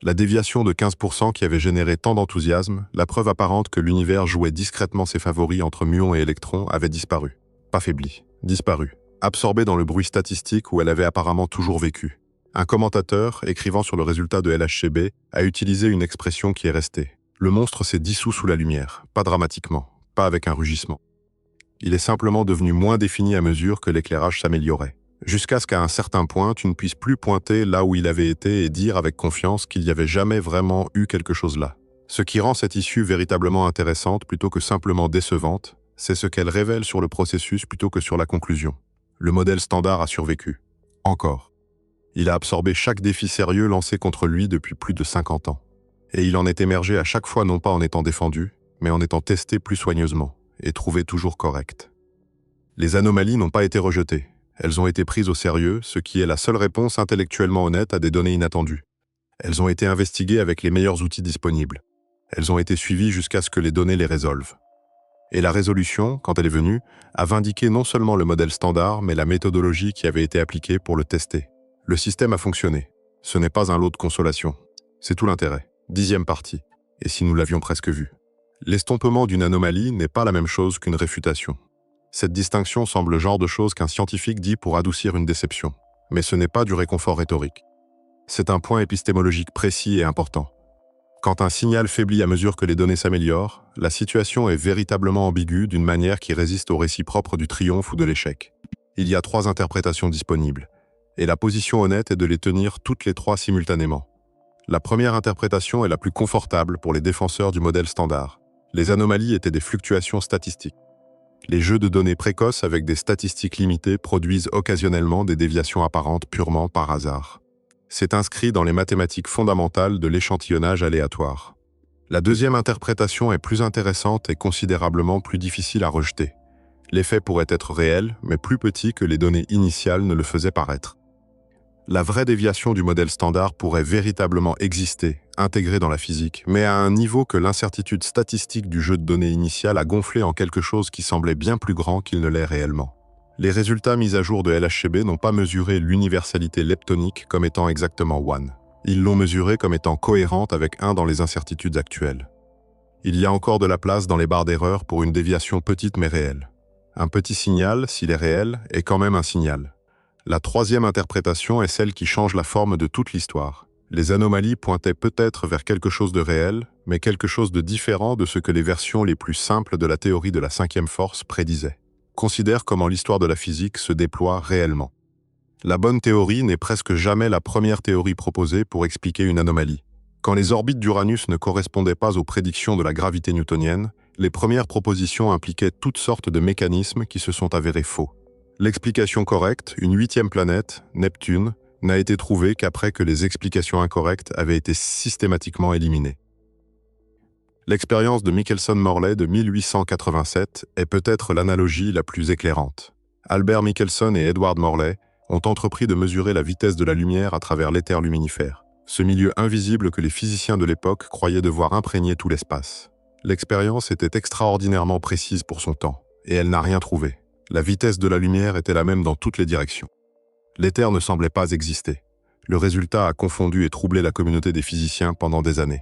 La déviation de 15% qui avait généré tant d'enthousiasme, la preuve apparente que l'univers jouait discrètement ses favoris entre muons et électrons, avait disparu. Pas faibli, disparu. Absorbée dans le bruit statistique où elle avait apparemment toujours vécu. Un commentateur, écrivant sur le résultat de LHCb, a utilisé une expression qui est restée. Le monstre s'est dissous sous la lumière, pas dramatiquement. Pas avec un rugissement. Il est simplement devenu moins défini à mesure que l'éclairage s'améliorait. Jusqu'à ce qu'à un certain point, tu ne puisses plus pointer là où il avait été et dire avec confiance qu'il n'y avait jamais vraiment eu quelque chose là. Ce qui rend cette issue véritablement intéressante plutôt que simplement décevante, c'est ce qu'elle révèle sur le processus plutôt que sur la conclusion. Le modèle standard a survécu. Encore. Il a absorbé chaque défi sérieux lancé contre lui depuis plus de 50 ans. Et il en est émergé à chaque fois non pas en étant défendu, mais en étant testé plus soigneusement, et trouvé toujours correct. Les anomalies n'ont pas été rejetées. Elles ont été prises au sérieux, ce qui est la seule réponse intellectuellement honnête à des données inattendues. Elles ont été investiguées avec les meilleurs outils disponibles. Elles ont été suivies jusqu'à ce que les données les résolvent. Et la résolution, quand elle est venue, a vindiqué non seulement le modèle standard, mais la méthodologie qui avait été appliquée pour le tester. Le système a fonctionné. Ce n'est pas un lot de consolation. C'est tout l'intérêt. 10e partie. Et si nous l'avions presque vu. L'estompement d'une anomalie n'est pas la même chose qu'une réfutation. Cette distinction semble le genre de chose qu'un scientifique dit pour adoucir une déception. Mais ce n'est pas du réconfort rhétorique. C'est un point épistémologique précis et important. Quand un signal faiblit à mesure que les données s'améliorent, la situation est véritablement ambiguë d'une manière qui résiste au récit propre du triomphe ou de l'échec. Il y a 3 interprétations disponibles, et la position honnête est de les tenir toutes les 3 simultanément. La première interprétation est la plus confortable pour les défenseurs du modèle standard. Les anomalies étaient des fluctuations statistiques. Les jeux de données précoces avec des statistiques limitées produisent occasionnellement des déviations apparentes purement par hasard. C'est inscrit dans les mathématiques fondamentales de l'échantillonnage aléatoire. La deuxième interprétation est plus intéressante et considérablement plus difficile à rejeter. L'effet pourrait être réel, mais plus petit que les données initiales ne le faisaient paraître. La vraie déviation du modèle standard pourrait véritablement exister, intégrée dans la physique, mais à un niveau que l'incertitude statistique du jeu de données initial a gonflé en quelque chose qui semblait bien plus grand qu'il ne l'est réellement. Les résultats mis à jour de LHCb n'ont pas mesuré l'universalité leptonique comme étant exactement 1. Ils l'ont mesurée comme étant cohérente avec 1 dans les incertitudes actuelles. Il y a encore de la place dans les barres d'erreur pour une déviation petite mais réelle. Un petit signal, s'il est réel, est quand même un signal. La troisième interprétation est celle qui change la forme de toute l'histoire. Les anomalies pointaient peut-être vers quelque chose de réel, mais quelque chose de différent de ce que les versions les plus simples de la théorie de la 5e force prédisaient. Considère comment l'histoire de la physique se déploie réellement. La bonne théorie n'est presque jamais la première théorie proposée pour expliquer une anomalie. Quand les orbites d'Uranus ne correspondaient pas aux prédictions de la gravité newtonienne, les premières propositions impliquaient toutes sortes de mécanismes qui se sont avérés faux. L'explication correcte, une 8e planète, Neptune, n'a été trouvée qu'après que les explications incorrectes avaient été systématiquement éliminées. L'expérience de Michelson-Morley de 1887 est peut-être l'analogie la plus éclairante. Albert Michelson et Edward Morley ont entrepris de mesurer la vitesse de la lumière à travers l'éther luminifère, ce milieu invisible que les physiciens de l'époque croyaient devoir imprégner tout l'espace. L'expérience était extraordinairement précise pour son temps, et elle n'a rien trouvé. La vitesse de la lumière était la même dans toutes les directions. L'éther ne semblait pas exister. Le résultat a confondu et troublé la communauté des physiciens pendant des années.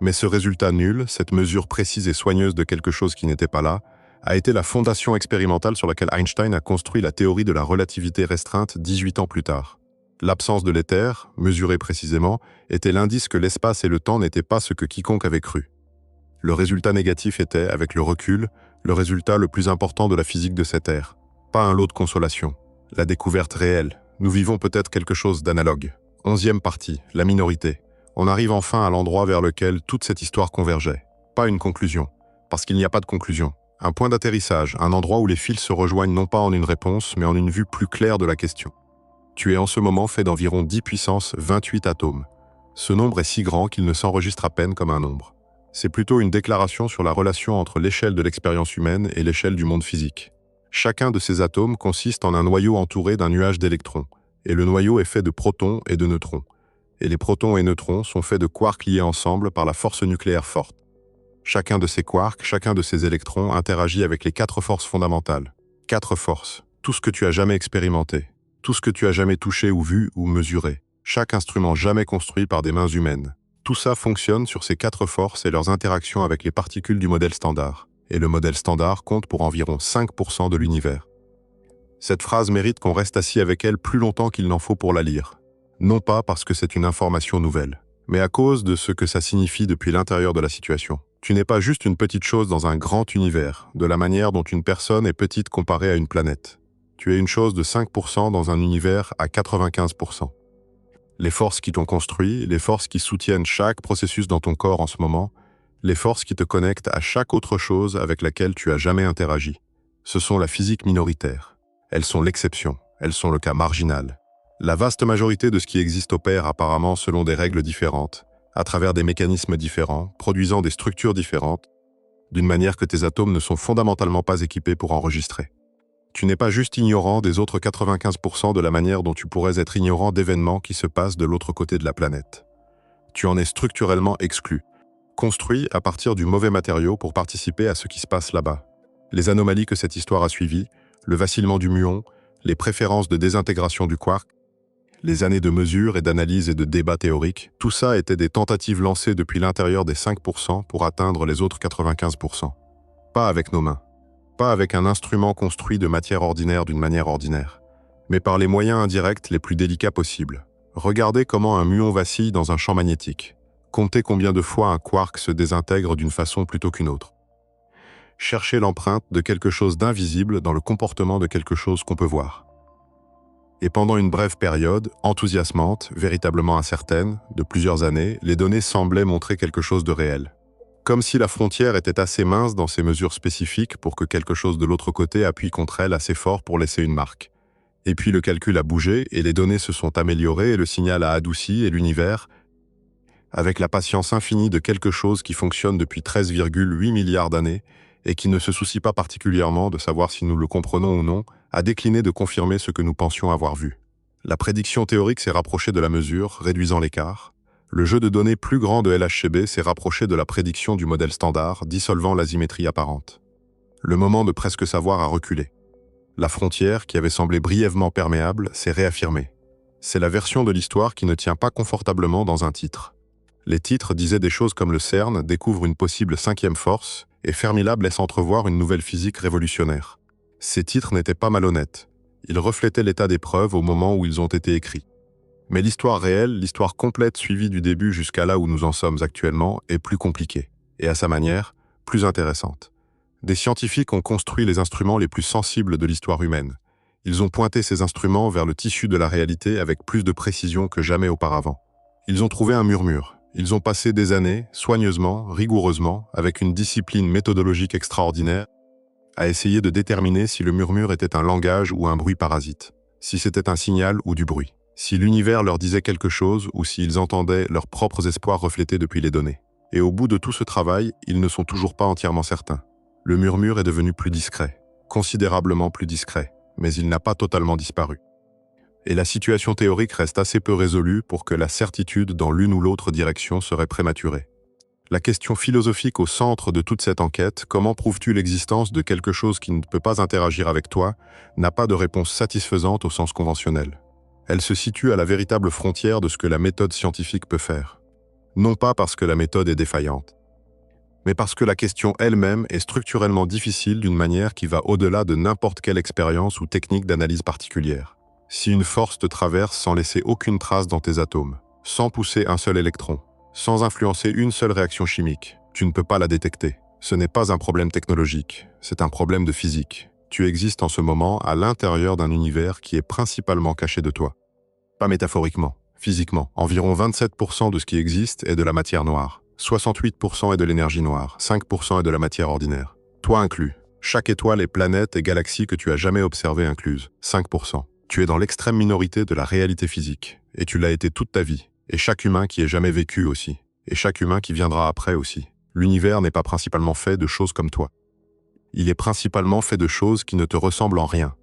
Mais ce résultat nul, cette mesure précise et soigneuse de quelque chose qui n'était pas là, a été la fondation expérimentale sur laquelle Einstein a construit la théorie de la relativité restreinte 18 ans plus tard. L'absence de l'éther, mesurée précisément, était l'indice que l'espace et le temps n'étaient pas ce que quiconque avait cru. Le résultat négatif était, avec le recul, le résultat le plus important de la physique de cette ère. Pas un lot de consolation. La découverte réelle. Nous vivons peut-être quelque chose d'analogue. 11e partie, la minorité. On arrive enfin à l'endroit vers lequel toute cette histoire convergeait. Pas une conclusion, parce qu'il n'y a pas de conclusion. Un point d'atterrissage, un endroit où les fils se rejoignent non pas en une réponse, mais en une vue plus claire de la question. Tu es en ce moment fait d'environ 10 puissance 28 atomes. Ce nombre est si grand qu'il ne s'enregistre à peine comme un nombre. C'est plutôt une déclaration sur la relation entre l'échelle de l'expérience humaine et l'échelle du monde physique. Chacun de ces atomes consiste en un noyau entouré d'un nuage d'électrons, et le noyau est fait de protons et de neutrons. Et les protons et neutrons sont faits de quarks liés ensemble par la force nucléaire forte. Chacun de ces quarks, chacun de ces électrons interagit avec les 4 forces fondamentales. 4 forces, tout ce que tu as jamais expérimenté, tout ce que tu as jamais touché ou vu ou mesuré, chaque instrument jamais construit par des mains humaines. Tout ça fonctionne sur ces 4 forces et leurs interactions avec les particules du modèle standard. Et le modèle standard compte pour environ 5% de l'univers. Cette phrase mérite qu'on reste assis avec elle plus longtemps qu'il n'en faut pour la lire. Non pas parce que c'est une information nouvelle, mais à cause de ce que ça signifie depuis l'intérieur de la situation. Tu n'es pas juste une petite chose dans un grand univers, de la manière dont une personne est petite comparée à une planète. Tu es une chose de 5% dans un univers à 95%. Les forces qui t'ont construit, les forces qui soutiennent chaque processus dans ton corps en ce moment, les forces qui te connectent à chaque autre chose avec laquelle tu as jamais interagi. Ce sont la physique minoritaire. Elles sont l'exception, elles sont le cas marginal. La vaste majorité de ce qui existe opère apparemment selon des règles différentes, à travers des mécanismes différents, produisant des structures différentes, d'une manière que tes atomes ne sont fondamentalement pas équipés pour enregistrer. Tu n'es pas juste ignorant des autres 95% de la manière dont tu pourrais être ignorant d'événements qui se passent de l'autre côté de la planète. Tu en es structurellement exclu, construit à partir du mauvais matériau pour participer à ce qui se passe là-bas. Les anomalies que cette histoire a suivies, le vacillement du muon, les préférences de désintégration du quark, les années de mesure et d'analyse et de débat théorique, tout ça était des tentatives lancées depuis l'intérieur des 5% pour atteindre les autres 95%. Pas avec nos mains, pas avec un instrument construit de matière ordinaire d'une manière ordinaire, mais par les moyens indirects les plus délicats possibles. Regardez comment un muon vacille dans un champ magnétique. Comptez combien de fois un quark se désintègre d'une façon plutôt qu'une autre. Cherchez l'empreinte de quelque chose d'invisible dans le comportement de quelque chose qu'on peut voir. Et pendant une brève période, enthousiasmante, véritablement incertaine, de plusieurs années, les données semblaient montrer quelque chose de réel. Comme si la frontière était assez mince dans ses mesures spécifiques pour que quelque chose de l'autre côté appuie contre elle assez fort pour laisser une marque. Et puis le calcul a bougé et les données se sont améliorées et le signal a adouci et l'univers, avec la patience infinie de quelque chose qui fonctionne depuis 13,8 milliards d'années et qui ne se soucie pas particulièrement de savoir si nous le comprenons ou non, a décliné de confirmer ce que nous pensions avoir vu. La prédiction théorique s'est rapprochée de la mesure, réduisant l'écart. Le jeu de données plus grand de LHCb s'est rapproché de la prédiction du modèle standard, dissolvant l'asymétrie apparente. Le moment de presque savoir a reculé. La frontière, qui avait semblé brièvement perméable, s'est réaffirmée. C'est la version de l'histoire qui ne tient pas confortablement dans un titre. Les titres disaient des choses comme le CERN découvre une possible cinquième force et Fermilab laisse entrevoir une nouvelle physique révolutionnaire. Ces titres n'étaient pas malhonnêtes. Ils reflétaient l'état des preuves au moment où ils ont été écrits. Mais l'histoire réelle, l'histoire complète suivie du début jusqu'à là où nous en sommes actuellement, est plus compliquée, et à sa manière, plus intéressante. Des scientifiques ont construit les instruments les plus sensibles de l'histoire humaine. Ils ont pointé ces instruments vers le tissu de la réalité avec plus de précision que jamais auparavant. Ils ont trouvé un murmure. Ils ont passé des années, soigneusement, rigoureusement, avec une discipline méthodologique extraordinaire, à essayer de déterminer si le murmure était un langage ou un bruit parasite, si c'était un signal ou du bruit, si l'univers leur disait quelque chose ou s'ils entendaient leurs propres espoirs reflétés depuis les données. Et au bout de tout ce travail, ils ne sont toujours pas entièrement certains. Le murmure est devenu plus discret, considérablement plus discret, mais il n'a pas totalement disparu. Et la situation théorique reste assez peu résolue pour que la certitude dans l'une ou l'autre direction serait prématurée. La question philosophique au centre de toute cette enquête, comment prouves-tu l'existence de quelque chose qui ne peut pas interagir avec toi, n'a pas de réponse satisfaisante au sens conventionnel. Elle se situe à la véritable frontière de ce que la méthode scientifique peut faire. Non pas parce que la méthode est défaillante, mais parce que la question elle-même est structurellement difficile d'une manière qui va au-delà de n'importe quelle expérience ou technique d'analyse particulière. Si une force te traverse sans laisser aucune trace dans tes atomes, sans pousser un seul électron, sans influencer une seule réaction chimique, tu ne peux pas la détecter. Ce n'est pas un problème technologique, c'est un problème de physique. Tu existes en ce moment à l'intérieur d'un univers qui est principalement caché de toi. Pas métaphoriquement, physiquement. Environ 27% de ce qui existe est de la matière noire. 68% est de l'énergie noire, 5% est de la matière ordinaire. Toi inclus. Chaque étoile et planète et galaxie que tu as jamais observée incluse, 5%. Tu es dans l'extrême minorité de la réalité physique, et tu l'as été toute ta vie, et chaque humain qui ait jamais vécu aussi, et chaque humain qui viendra après aussi. L'univers n'est pas principalement fait de choses comme toi. Il est principalement fait de choses qui ne te ressemblent en rien.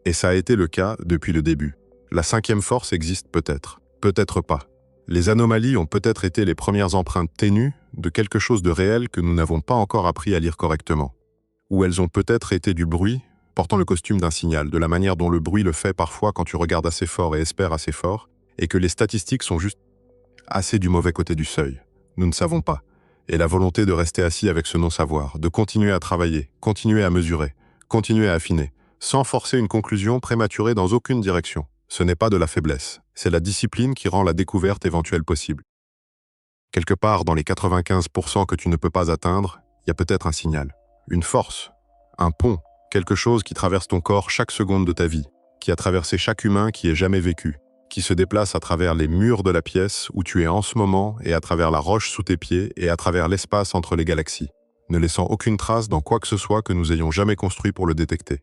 Et ça a été le cas depuis le début. La cinquième force existe peut-être, peut-être pas. Les anomalies ont peut-être été les premières empreintes ténues de quelque chose de réel que nous n'avons pas encore appris à lire correctement. Ou elles ont peut-être été du bruit, portant le costume d'un signal, de la manière dont le bruit le fait parfois quand tu regardes assez fort et espères assez fort, et que les statistiques sont juste assez du mauvais côté du seuil. Nous ne savons pas. Et la volonté de rester assis avec ce non-savoir, de continuer à travailler, continuer à mesurer, continuer à affiner, sans forcer une conclusion prématurée dans aucune direction. Ce n'est pas de la faiblesse, c'est la discipline qui rend la découverte éventuelle possible. Quelque part dans les 95% que tu ne peux pas atteindre, il y a peut-être un signal, une force, un pont, quelque chose qui traverse ton corps chaque seconde de ta vie, qui a traversé chaque humain qui ait jamais vécu, qui se déplace à travers les murs de la pièce où tu es en ce moment et à travers la roche sous tes pieds et à travers l'espace entre les galaxies, ne laissant aucune trace dans quoi que ce soit que nous ayons jamais construit pour le détecter.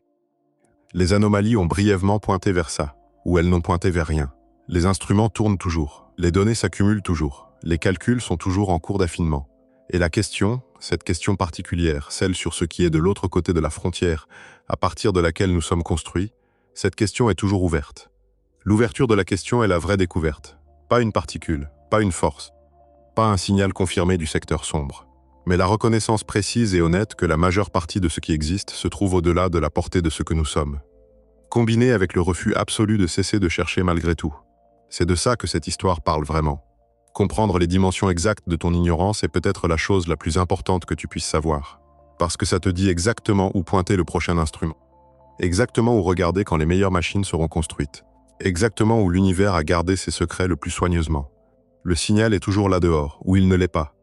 Les anomalies ont brièvement pointé vers ça, ou elles n'ont pointé vers rien. Les instruments tournent toujours, les données s'accumulent toujours, les calculs sont toujours en cours d'affinement. Et la question, cette question particulière, celle sur ce qui est de l'autre côté de la frontière, à partir de laquelle nous sommes construits, cette question est toujours ouverte. L'ouverture de la question est la vraie découverte. Pas une particule, pas une force, pas un signal confirmé du secteur sombre, mais la reconnaissance précise et honnête que la majeure partie de ce qui existe se trouve au-delà de la portée de ce que nous sommes. Combiné avec le refus absolu de cesser de chercher malgré tout. C'est de ça que cette histoire parle vraiment. Comprendre les dimensions exactes de ton ignorance est peut-être la chose la plus importante que tu puisses savoir, parce que ça te dit exactement où pointer le prochain instrument, exactement où regarder quand les meilleures machines seront construites, exactement où l'univers a gardé ses secrets le plus soigneusement. Le signal est toujours là dehors, ou il ne l'est pas.